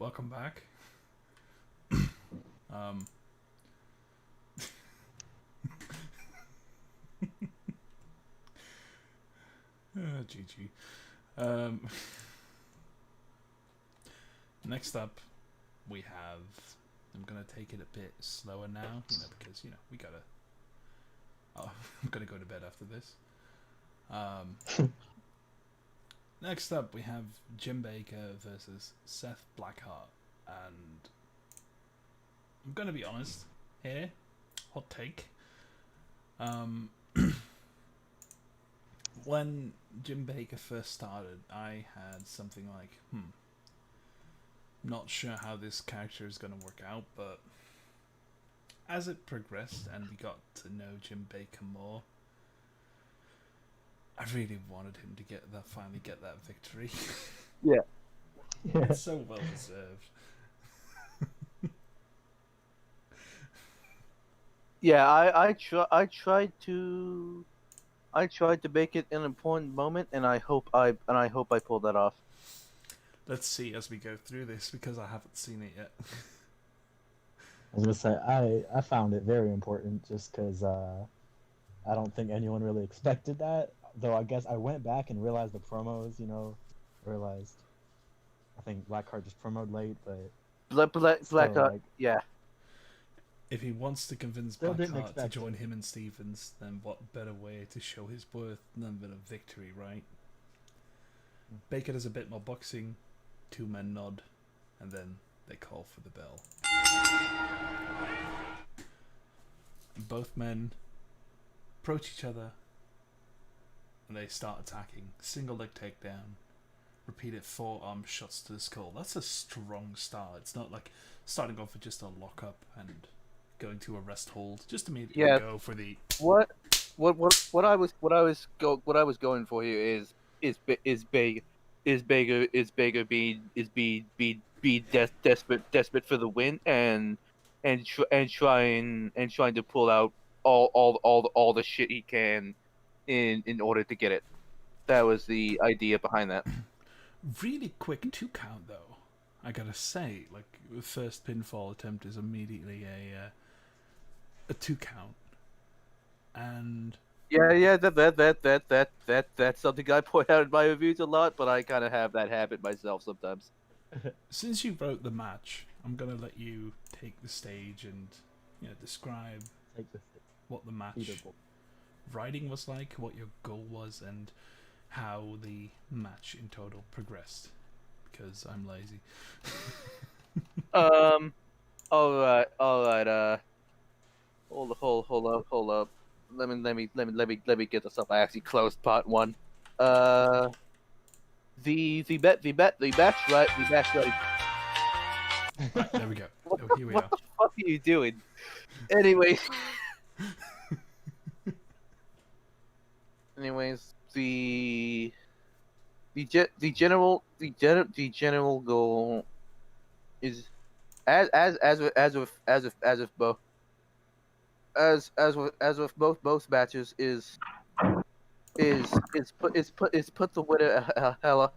welcome back. um, GG. Next up, we have. I'm gonna take it a bit slower now, because we gotta. Oh, I'm gonna go to bed after this. Next up, we have Jim Baker versus Seth Blackheart, and I'm gonna be honest here. Hot take. When Jim Baker first started, I had something like, not sure how this character is going to work out, but as it progressed and we got to know Jim Baker more, I really wanted him to finally get that victory. Yeah. It's so well deserved. Yeah, I tried to make it an important moment, and I hope I pulled that off. Let's see as we go through this, because I haven't seen it yet. I was gonna say I found it very important just because I don't think anyone really expected that. Though I guess I went back and realized the promos. Realized I think Blackheart just promoted late, but Blackheart, like, yeah. If he wants to convince Still didn't Blackheart to expect join it. him and Stevens, then what better way to show his worth than a victory, right? Baker does a bit more boxing, two men nod, and then they call for the bell. Both men approach each other, and they start attacking. Single leg takedown, repeated forearm shots to the skull. That's a strong start. It's not like starting off with just a lockup and going to a rest hold. Just immediately go for the What I was going for here is Baker being desperate for the win and trying to pull out all the shit he can in order to get it. That was the idea behind that. really quick 2 count though. I gotta say, like, the first pinfall attempt is immediately a 2 count, and Yeah, that's something I point out in my reviews a lot, but I kind of have that habit myself sometimes. since you wrote the match, I'm gonna let you take the stage and describe take the what the match leaderboard. writing was like, what your goal was, and how the match in total progressed. Because I'm lazy. All right. Hold up. Let me get this up. I actually closed part 1. The match right. Right, there we go. Here we What are. the fuck are you doing? Anyways, the general goal is as with both both matches is put the winner hella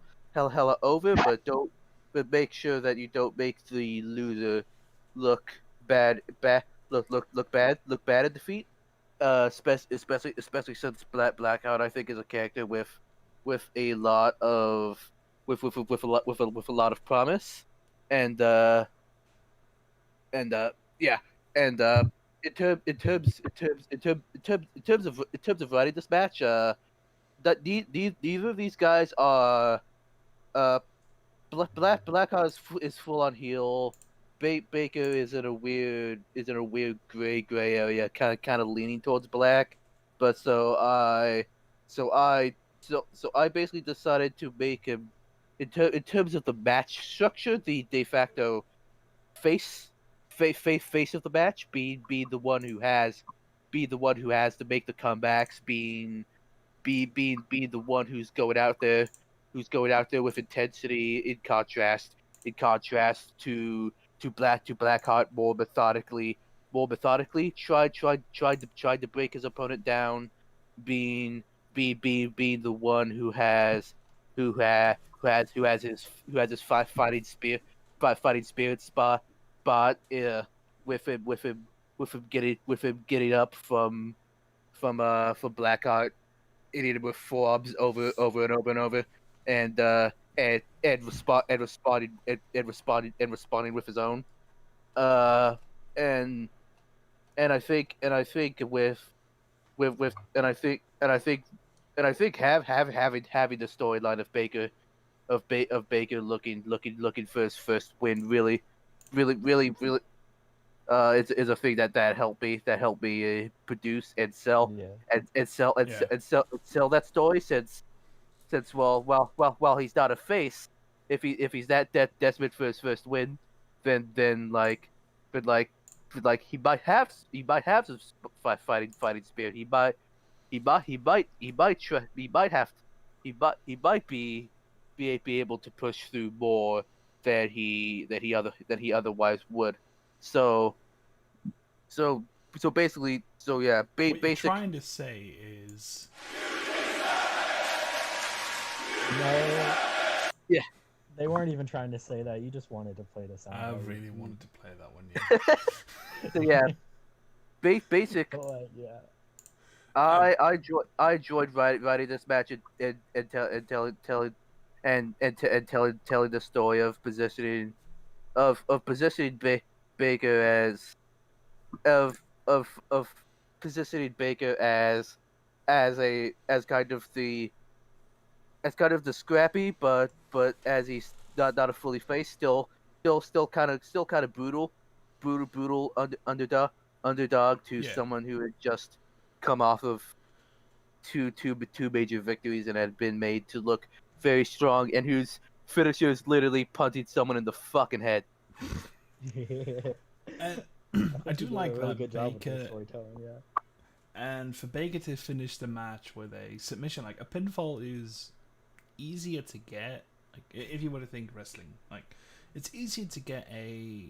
over, but make sure that you don't make the loser look look bad at defeat. Especially since Blackout, I think, is a character with a lot of with a lot of promise, and yeah, and in terms of writing this match, that neither of these guys are Blackout is full on heel. Baker is in a weird gray area, kind of leaning towards black. But so I basically decided to make him in terms of the match structure, the de facto face face of the match, be the one who has to make the comebacks, being the one who's going out there with intensity, in contrast to Blackheart more methodically tried to break his opponent down, being being the one who has his fighting fighting spirit spot with him getting up from Blackheart, hitting him with forearms over and over and over, and responding with his own. And I think with and I think having the storyline of Baker looking for his first win really is a thing that helped me produce and sell Yeah. Yeah. sell that story since well he's not a face, if he's that desperate for his first win, then like but like he might have some fighting spirit. He might have he might be able to push through more than he otherwise would. So so basically, yeah, What you're basic. trying to say is No. Yeah. They weren't even trying to say that. You just wanted to play the sound. I bite. really wanted to play that one. Yeah. So yeah, basic. But, yeah. I enjoyed writing this match and telling the story of positioning Baker as of positioning Baker as kind of the scrappy, but as he's not a fully face, still kind of brutal underdog to Yeah. someone who had just come off of two major victories and had been made to look very strong, and whose finisher is literally punting someone in the fucking head. And I think do he did like a really that good job with the Baker. storytelling. Yeah. And for Baker to finish the match with a submission, like a pinfall is easier to get. Like if you were to think wrestling, like it's easier to get a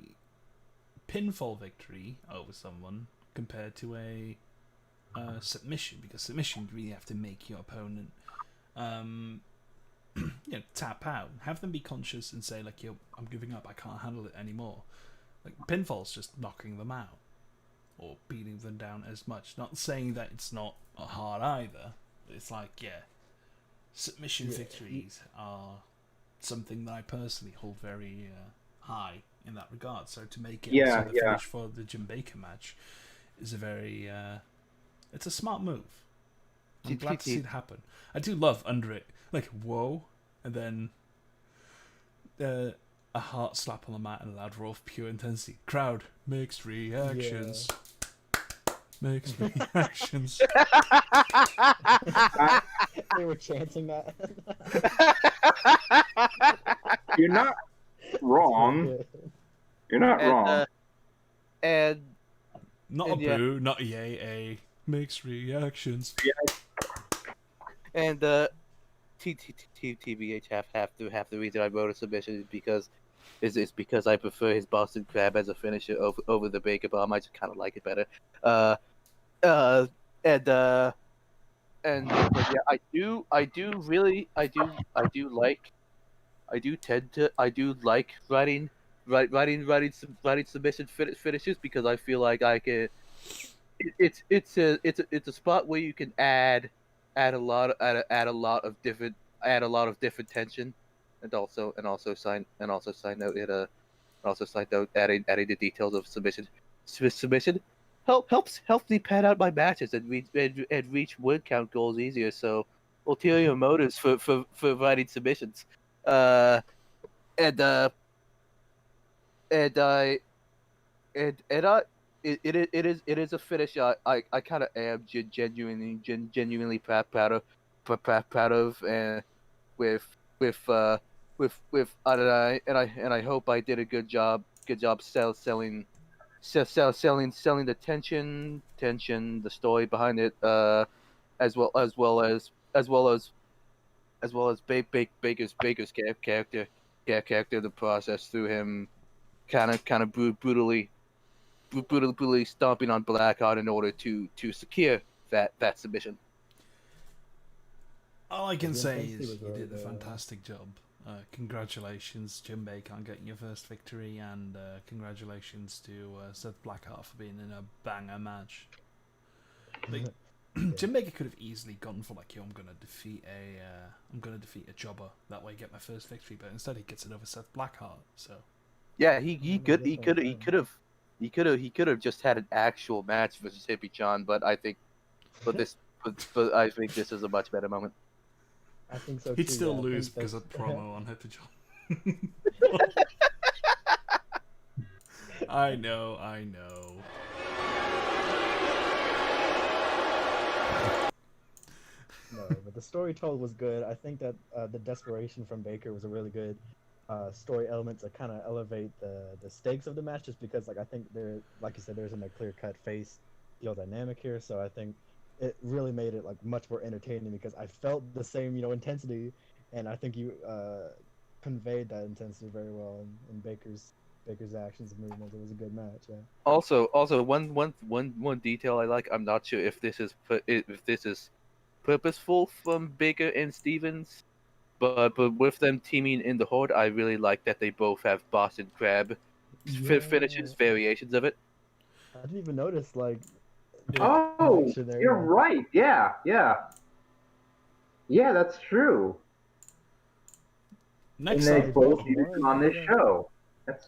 pinfall victory over someone compared to a submission, because submission you really have to make your opponent tap out, have them be conscious and say like, yo, I'm giving up, I can't handle it anymore. Like pinfall's just knocking them out or beating them down as much. Not saying that it's not hard either, but it's like, yeah, submission victories are something that I personally hold very high in that regard. So to make it also the finish for the Jim Baker match is a very it's a smart move. I'm glad to see it happen. I do love under it, like whoa, and then a heart slap on the mat and a loud roar of pure intensity. Crowd mixed reactions. Mixed reactions. They were chanting that. You're not wrong. You're not wrong. And Not and a yeah. boo, not a yay, a mixed reactions. And TBH half the reason I wrote a submission is because I prefer his Boston Crab as a finisher over the Baker Bomb. I just kind of like it better. And but yeah, I do like writing submission finishes, because I feel like I can. It's a spot where you can add a lot of different tension, and also side note adding the details of submission helps me pad out my matches and reach word count goals easier. So ulterior motives for writing submissions, and I it is a finish I kind of am genuinely proud of, and with and I hope I did a good job selling the tension, the story behind it, as well as Baker's character, the process through him kind of brutally stomping on Blackheart in order to secure that submission. All I can The say intensity is was you really did a good. fantastic job. congratulations, Jim Baker, on getting your first victory, and congratulations to Seth Blackheart for being in a banger match. Like, Jim Baker could have easily gone for like, yo, I'm gonna defeat a jobber, that way get my first victory, but instead he gets it over Seth Blackheart. So Yeah, he could have just had an actual match versus Hippie John, but I think I think this is a much better moment. I think so too. he'd still yeah, I lose think because of that's- promo on Hippie John. I know. No, but the story told was good. I think that the desperation from Baker was a really good story element to kind of elevate the stakes of the match, just because like I think there, like you said, there isn't a clear cut face heel dynamic here. So I think it really made it like much more entertaining because I felt the same intensity, and I think you conveyed that intensity very well in Baker's actions and movements. It was a good match. Yeah. Also, one detail I like. I'm not sure if this is purposeful from Baker and Stevens, but with them teaming in the Horde, I really like that they both have Boston Crab finishes, variations of it. I didn't even notice like. Oh, connection there, you're yeah. right. Yeah, that's true. Next and they up, both both used won, it on this yeah. show. That's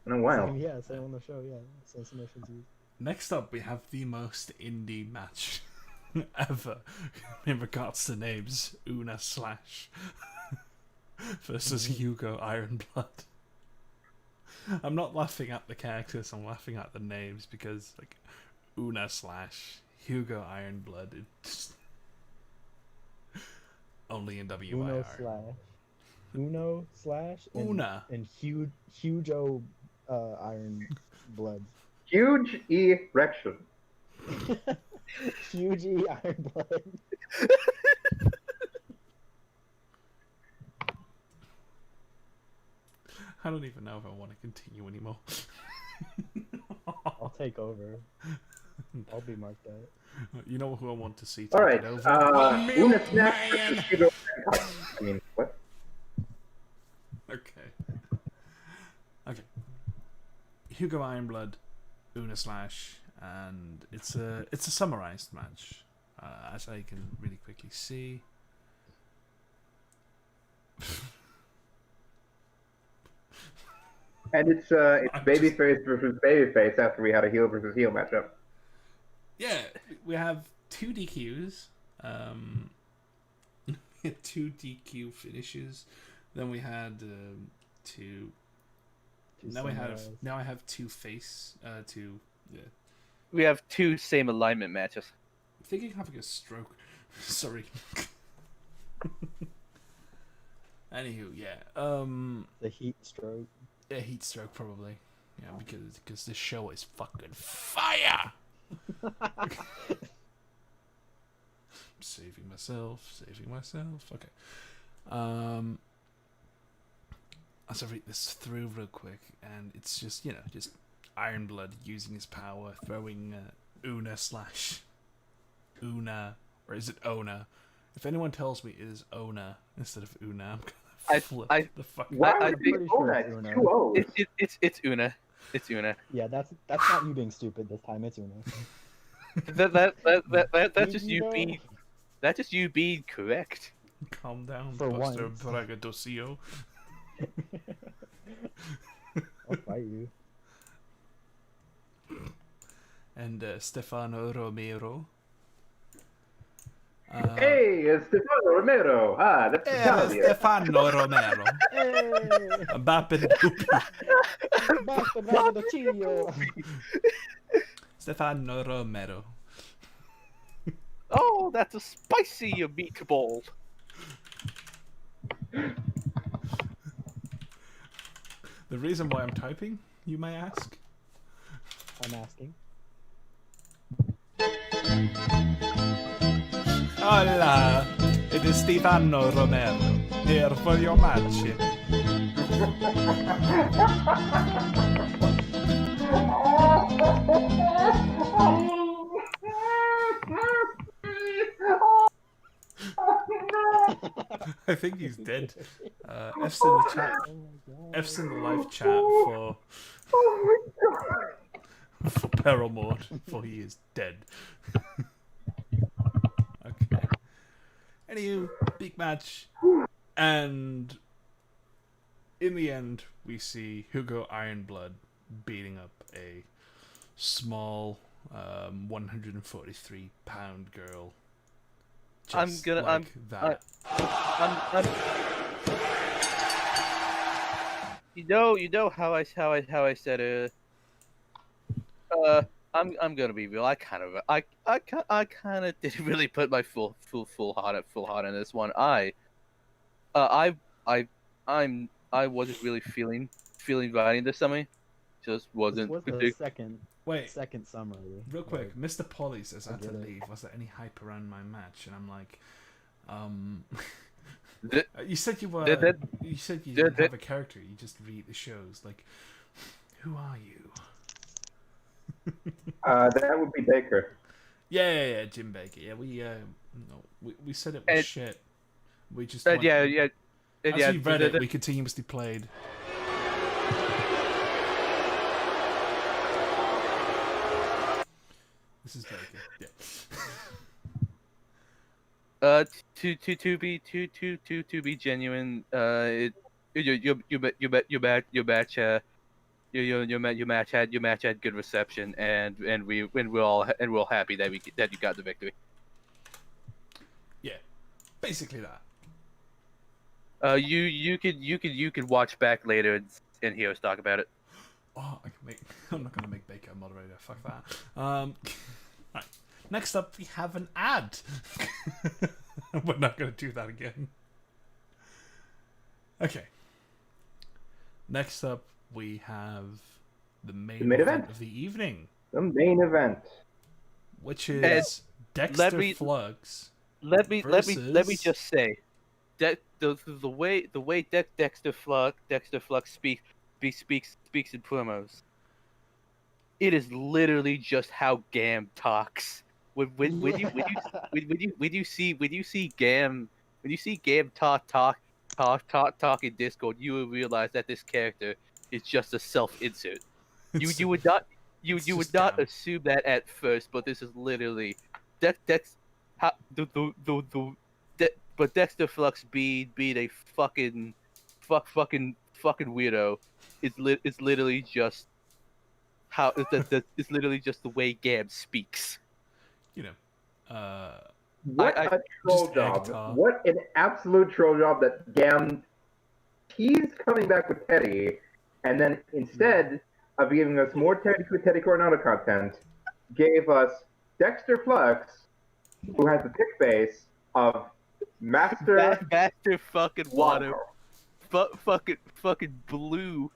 been a while. Same on the show. Yeah, same submissions used. Next up, we have the most indie match ever in regards to names: Una Slash versus Hugo Ironblood. I'm not laughing at the characters; I'm laughing at the names because, like, Una Slash, Hugo Ironblood, it's only in WIR. Uno slash and, Una. and Hugo Iron Blood. Huge erection. Huge Iron Blood. I don't even know if I want to continue anymore. I'll take over. I'll be marked out. You know who I want to see take All right. it over? Una Milk Snap Man. versus Hugo Ironblood. I mean, what? Okay. Hugo Ironblood, Una Slash, and it's a summarized match, as I can really quickly see. And it's babyface versus babyface after we had a heel versus heel matchup. Yeah, we have two DQs, two DQ finishes. Then we had two. Now I have two face. We have two same alignment matches. I'm thinking of having a stroke. Sorry. Anywho, yeah. The heat stroke. A heat stroke probably. Yeah, because this show is fucking fire. Saving myself. Okay. As I read this through real quick, and it's just Ironblood using his power, throwing Una Slash. Una, or is it Ona? If anyone tells me it is Ona instead of Una, I'm gonna flip the fuck. Why I would it be pretty sure Una? it's It's Una. two O's. It's Una. It's Una. Yeah, that's not you being stupid this time. It's Una. That's just you being. That's just you being correct. Calm down, For Buster once. Braggadocio. I'll fight you. And Stefano Romero. Hey, it's Stefano Romero. Ah, that's Italia. Stefano Romero. Hey! Bappin Doopy. Basta bravo Chilio. Stefano Romero. Oh, that's a spicy meatball. The reason why I'm typing, you may ask? I'm asking. Hola, it is Stefano Romero, here for your match. I think he's dead. F's in the chat. Oh my god. F's in the live chat for for Paramore, for he is dead. Okay. Anywho, big match, and in the end, we see Hugo Ironblood beating up a small, 143-pound girl. Just that. You know how I said I'm gonna be real. I kind of didn't really put my full heart in this one. I wasn't really feeling writing this summary. Just This wasn't. was the second Wait, summary. real quick, Like, Mr. Polly says I had to get it. leave. Was there any hype around my match? And I'm like, Th- you said you were. that- You said you that- didn't have a character. You just read the shows. Like, who are you? That would be Baker. Yeah, Jim Baker. Yeah, we said it was And- shit. We just yeah. As we read it, we continuously played. This is Baker. Yeah. To be genuine, your match had good reception, and we're all happy that you got the victory. Yeah, basically that. You could watch back later and hear us talk about it. Oh, I'm not gonna make Baker a moderator. Fuck that. Right. Next up, we have an ad. We're not gonna do that again. Okay. Next up, we have the main event of the evening, The main event. which is Dexter Flux. Let me just say that the way Dexter Flux speaks in promos, it is literally just how Gam talks. When you see Gam talk in Discord, you will realize that this character is just a self-insert. You would not assume that at first, but this is literally but Dexter Flux being a fucking weirdo is literally just how it's literally just the way Gam speaks. You know, What I- a troll just job. Agtar. What an absolute troll job that Gam he's coming back with Teddy, and then instead of giving us more Teddy Coronado content, gave us Dexter Flux, who has the pick base of Master Master fucking water, fucking blue.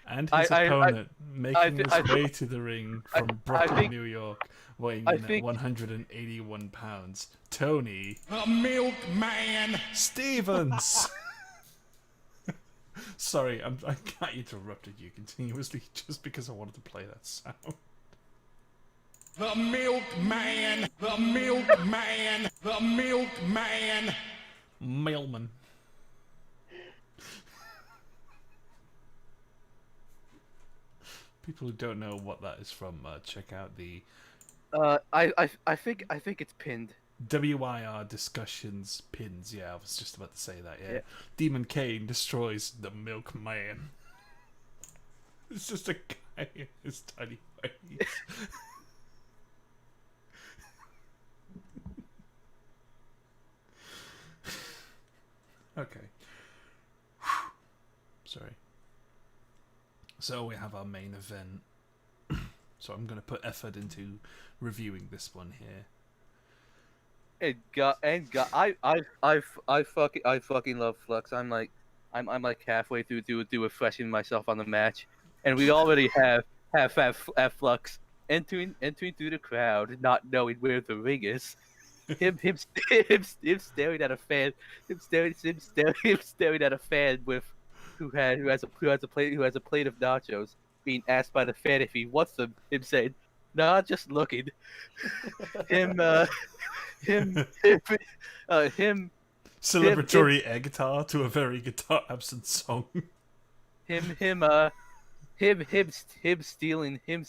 and his opponent making his way to the ring from Brooklyn, think- New York, weighing I in at think- 181 pounds. Tony The milkman. Stevens. Sorry, I interrupted you continuously just because I wanted to play that sound. The milkman. The milkman. The milkman. Mailman. People who don't know what that is from, check out the I think it's pinned. WiR discussions pins. Yeah, I was just about to say that. Yeah, Yeah. Demon Kane destroys the Milkman. It's just a guy in his tiny face. Okay. Sorry. So we have our main event. So I'm gonna put effort into reviewing this one here. I fucking love Flux. I'm like halfway through refreshing myself on the match, and we already have Flux entering through the crowd, not knowing where the ring is. Him staring at a fan. Him staring at a fan with who has a plate of nachos. Being asked by the fan if he wants them. Him saying, not just looking. Him, him, him, Celebratory air guitar to a very guitar absent song. him stealing him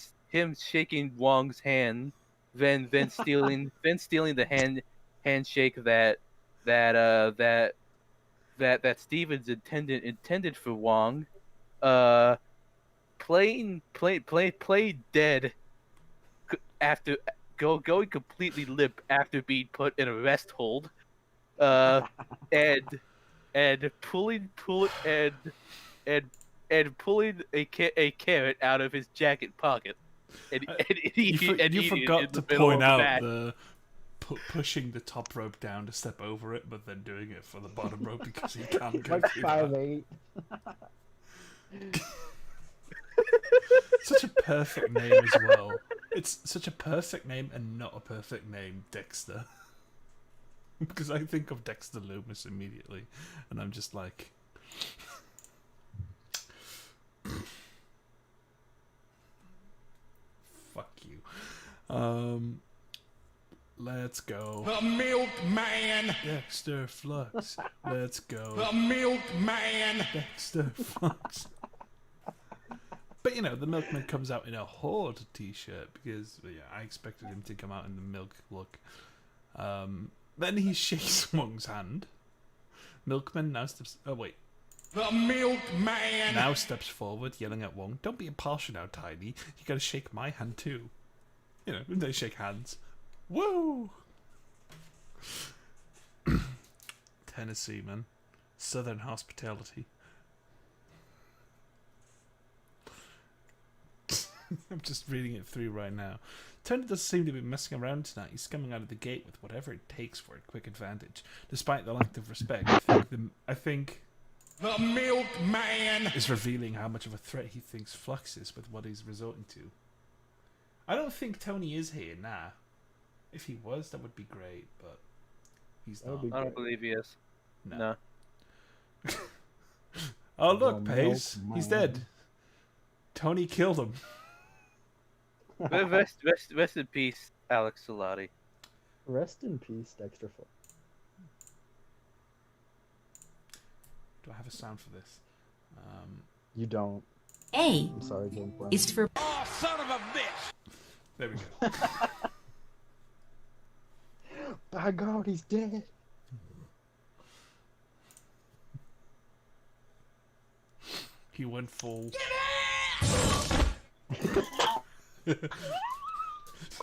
shaking Wong's hand, then stealing the handshake that Stevens intended for Wong. Playing dead after going completely limp after being put in a rest hold. And pulling a carrot out of his jacket pocket, and You eating it forgot in to the middle point of out that. the pushing the top rope down to step over it, but then doing it for the bottom rope because he can't go Like through that. 5'8". Such a perfect name as well. It's such a perfect name and not a perfect name, Dexter. Because I think of Dexter Loomis immediately, and I'm just like, fuck you. Let's go. The milkman. Dexter Flux. Let's go. The milkman. Dexter Flux. But you know, the milkman comes out in a Horde t-shirt because I expected him to come out in the milk look. Then he shakes Wong's hand. Milkman now steps. Oh wait. The milkman. Now steps forward, yelling at Wong, "Don't be impartial now, Tiny. You gotta shake my hand too." You know, they shake hands. Woo! Tennessee, man. Southern hospitality. I'm just reading it through right now. Tony doesn't seem to be messing around tonight. He's coming out of the gate with whatever it takes for a quick advantage. Despite the lack of respect, I think The milkman. is revealing how much of a threat he thinks Flux is with what he's resorting to. I don't think Tony is here, nah. If he was, that would be great, but he's That would not. be I don't believe he is. No. Oh look, The Pace, he's milkman. dead. Tony killed him. Rest in peace, Alex Salati. Rest in peace, Dexter Flux. Do I have a sound for this? You don't. A I'm sorry, James Brown. is for Oh, son of a bitch. There we go. By God, he's dead. He went full.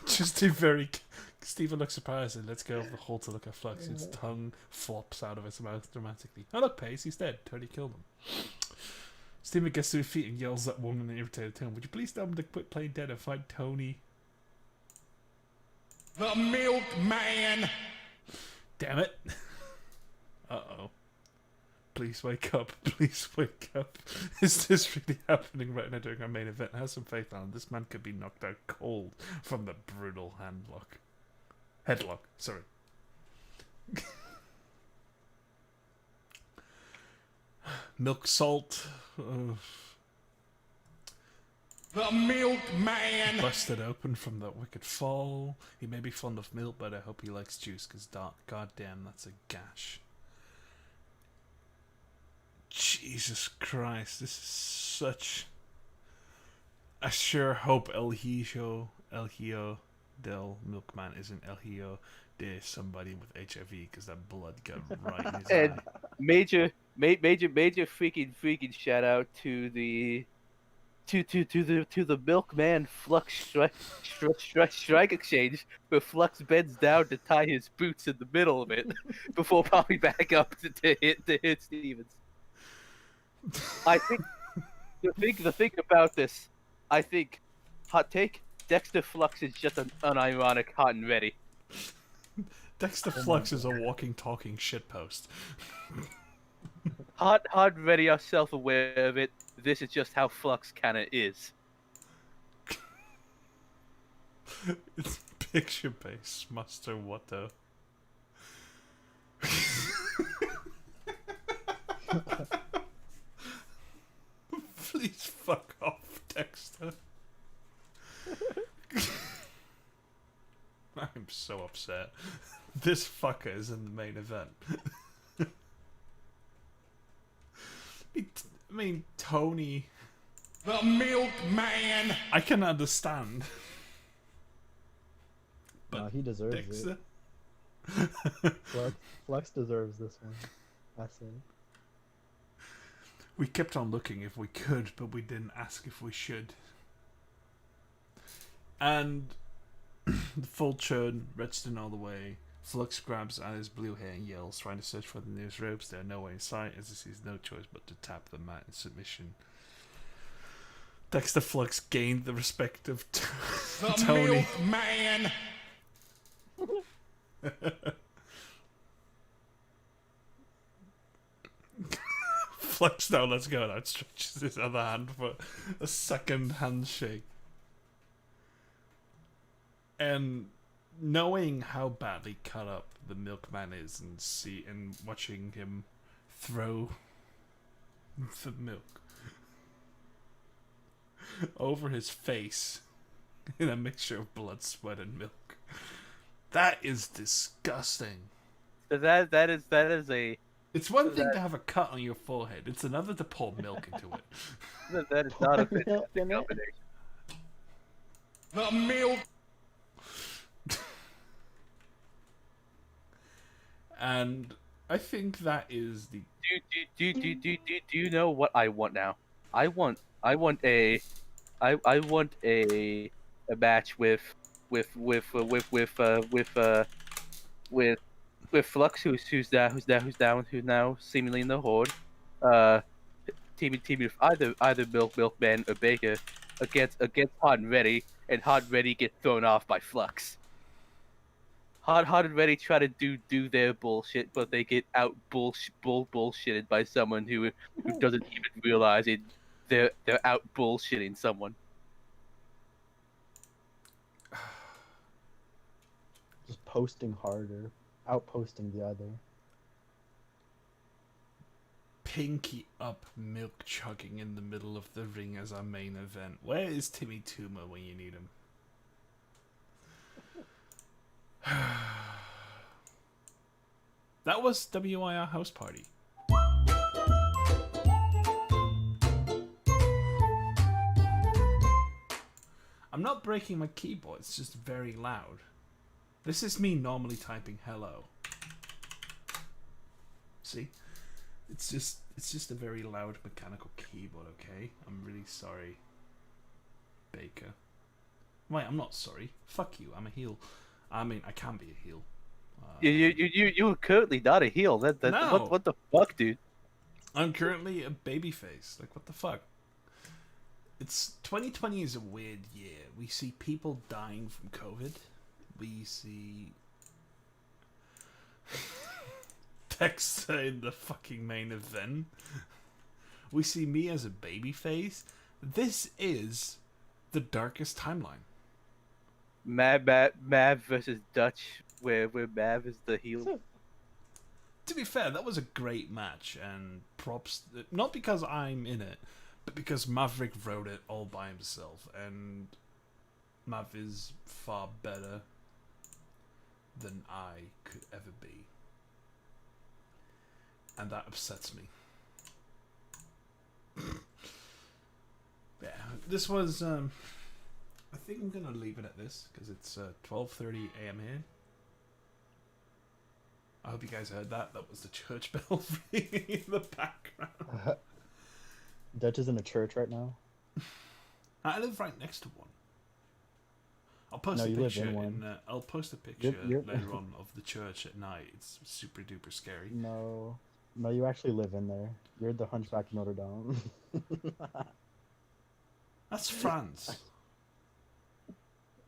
Just a very. Stephen looks surprised and lets go of the hold to look at Flux. Its tongue flops out of its mouth dramatically. Oh look, Pace, he's dead. Tony killed him. Stephen gets to his feet and yells at Wong in an irritated tone. Would you please tell him to quit playing dead and fight Tony? The milkman. Damn it. Uh-oh. Please wake up. Please wake up. Is this really happening right now during our main event? Have some faith, Alan. This man could be knocked out cold from the brutal headlock. Sorry. Milk salt. The milkman. Busted open from that wicked fall. He may be fond of milk, but I hope he likes juice, because goddamn, that's a gash. Jesus Christ, this is such... I sure hope El Hijo del Milkman isn't El Hijo de somebody with HIV, because that blood got right in his And eye. major freaking shout out to the Milkman Flux strike exchange, where Flux bends down to tie his boots in the middle of it before popping back up to hit Stevens. I think the thing about this, I think, hot take, Dexter Flux is just an unironic hot and ready. Dexter Flux is a walking, talking shitpost. Hot and ready are self-aware of it. This is just how Flux kinda is. It's picture-based, Master Watto. Please fuck off, Dexter. so upset. This fucker is in the main event. I mean, Tony... The milkman. I can understand. No, he deserves Dexter? it. Flex deserves this one. I say. We kept on looking if we could, but we didn't ask if we should. And the full churn, Redstone all the way. Flux grabs at his blue hair and yells, trying to search for the nearest ropes. They are nowhere in sight, as he sees no choice but to tap the mat in submission. Dexter Flux gained the respect of The Tony. milkman. Flux now lets go and outstretches his other hand for a second handshake. And knowing how badly cut up the milkman is and watching him throw the milk over his face in a mixture of blood, sweat, and milk. That is disgusting. That is a It's one thing to have a cut on your forehead. It's another to pour milk into it. that is not a Pour milk fantastic in it? combination. The milk. And I think that is the... Do you know what I want now? I want a match with Flux, who's now seemingly in the horde. Teaming with either Milkman or Baker against Hot and Ready, and Hot and Ready get thrown off by Flux. Hot and Ready try to do their bullshit, but they get out bullshitted by someone who doesn't even realize it. They're out bullshitting someone. Just posting harder, outposting the other. Pinky up milk chugging in the middle of the ring as our main event. Where is Timmy Tuma when you need him? That was WIR House Party. I'm not breaking my keyboard, it's just very loud. This is me normally typing hello. See? It's just a very loud mechanical keyboard, okay? I'm really sorry, Baker. Wait, I'm not sorry. Fuck you, I'm a heel. I mean, I can be a heel. You're currently not a heel. No. What the fuck, dude? I'm currently a babyface. Like, what the fuck? It's 2020 is a weird year. We see people dying from COVID. We see Dexter in the fucking main event. We see me as a babyface. This is the darkest timeline. Mav versus Dutch, where Mav is the heel. To be fair, that was a great match, and props, not because I'm in it, but because Maverick wrote it all by himself, and Mav is far better than I could ever be. And that upsets me. Yeah, this was, I think I'm going to leave it at this, because it's 12:30 a.m. here. I hope you guys heard that. That was the church bell ringing in the background. Dutch is in a church right now. I live right next to one. I'll post No, a you live picture. in one. I'll post a picture You're- later on of the church at night. It's super duper scary. No, you actually live in there. You're the Hunchback of Notre Dame. That's France.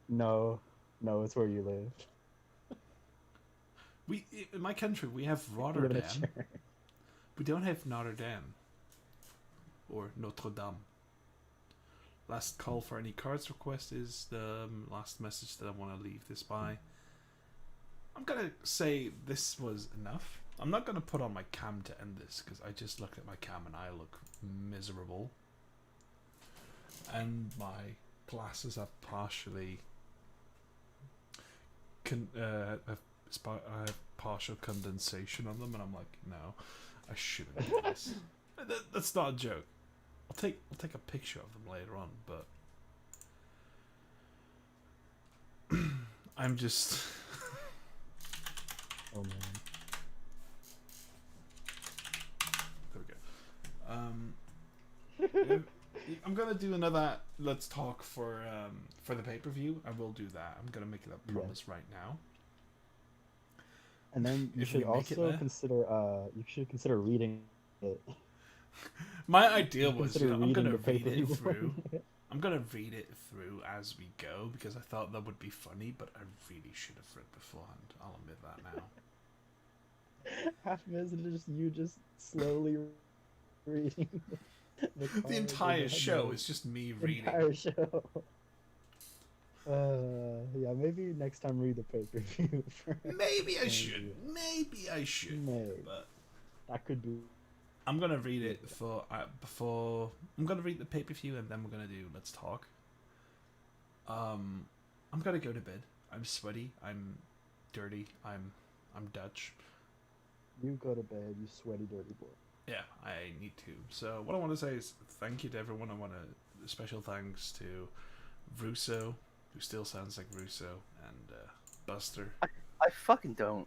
No, it's where you live. We in my country we have You live in a Rotterdam. church. We don't have Notre Dame or Notre Dame. Last call for any cards request is the last message that I want to leave this by. I'm gonna say this was enough. I'm not gonna put on my cam to end this because I just looked at my cam and I look miserable, and my glasses are partially have partial condensation on them, and I'm like, no, I shouldn't do this. That's not a joke. I'll take a picture of them later on, but I'm just. Oh man. There we go. I'm gonna do another Let's Talk for the pay-per-view. I will do that. I'm gonna make that promise right now. And then you If we should make it also there. consider reading it. My idea was, Consider I'm gonna reading the read it pay-per-view. through. I'm gonna read it through as we go because I thought that would be funny, but I really should have read beforehand. I'll admit that now. Half of it is just you just slowly reading The entire show is just me reading. entire show. Yeah, maybe next time read the pay-per-view. Maybe I should. Maybe I should. Maybe. But That could be. I'm gonna read it before. I'm gonna read the pay-per-view and then we're gonna do Let's Talk. I'm gonna go to bed. I'm sweaty. I'm dirty. I'm Dutch. You go to bed, you sweaty dirty boy. Yeah, I need to. So what I want to say is thank you to everyone. I want to special thanks to Russo, who still sounds like Russo, and Buster. I fucking don't.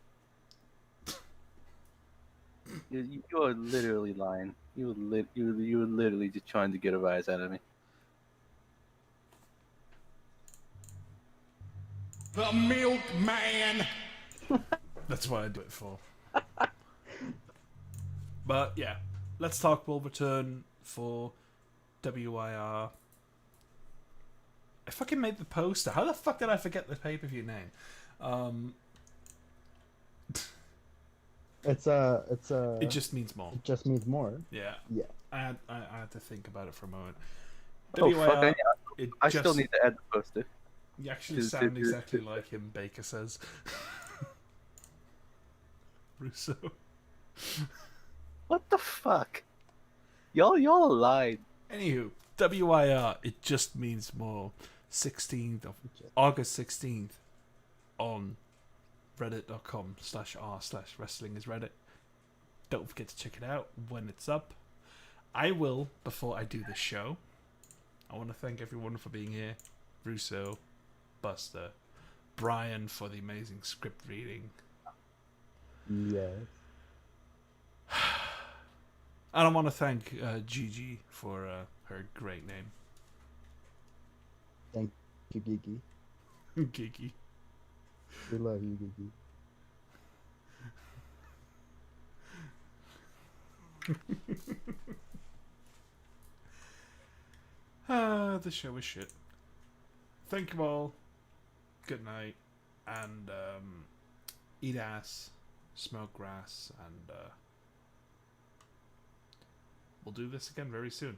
You are literally lying. You were literally just trying to get a rise out of me. The milkman. That's what I do it for. But yeah, Let's Talk will return for WIR. I fucking made the poster. How the fuck did I forget the pay-per-view name? It just means more. It just means more. Yeah. Yeah. I had to think about it for a moment. Oh WIR, fuck! I just, still need to add the poster. You actually sound exactly like him, Baker says. Russo. What the fuck? Y'all lied. Anywho, WIR, it just means more. 16th of August 16th on reddit.com/r/wrestlingisreddit. Don't forget to check it out when it's up. I will, before I do the show, I want to thank everyone for being here. Russo, Buster, Brian for the amazing script reading. Yes. And I want to thank Gigi for her great name. Thank you, Gigi. Gigi. We love you, Gigi. The show is shit. Thank you all. Good night. And eat ass, smoke grass, and we'll do this again very soon.